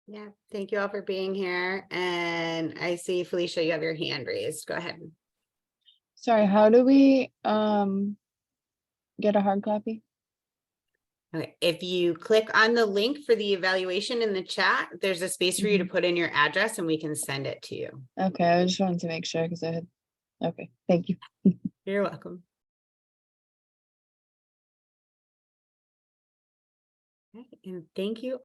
Yeah, thank you all for being here. And I see Felicia, you have your hand raised. Go ahead. Sorry, how do we get a hard copy? Okay, if you click on the link for the evaluation in the chat, there's a space for you to put in your address and we can send it to you. Okay, I just wanted to make sure because I had, okay, thank you. You're welcome. And thank you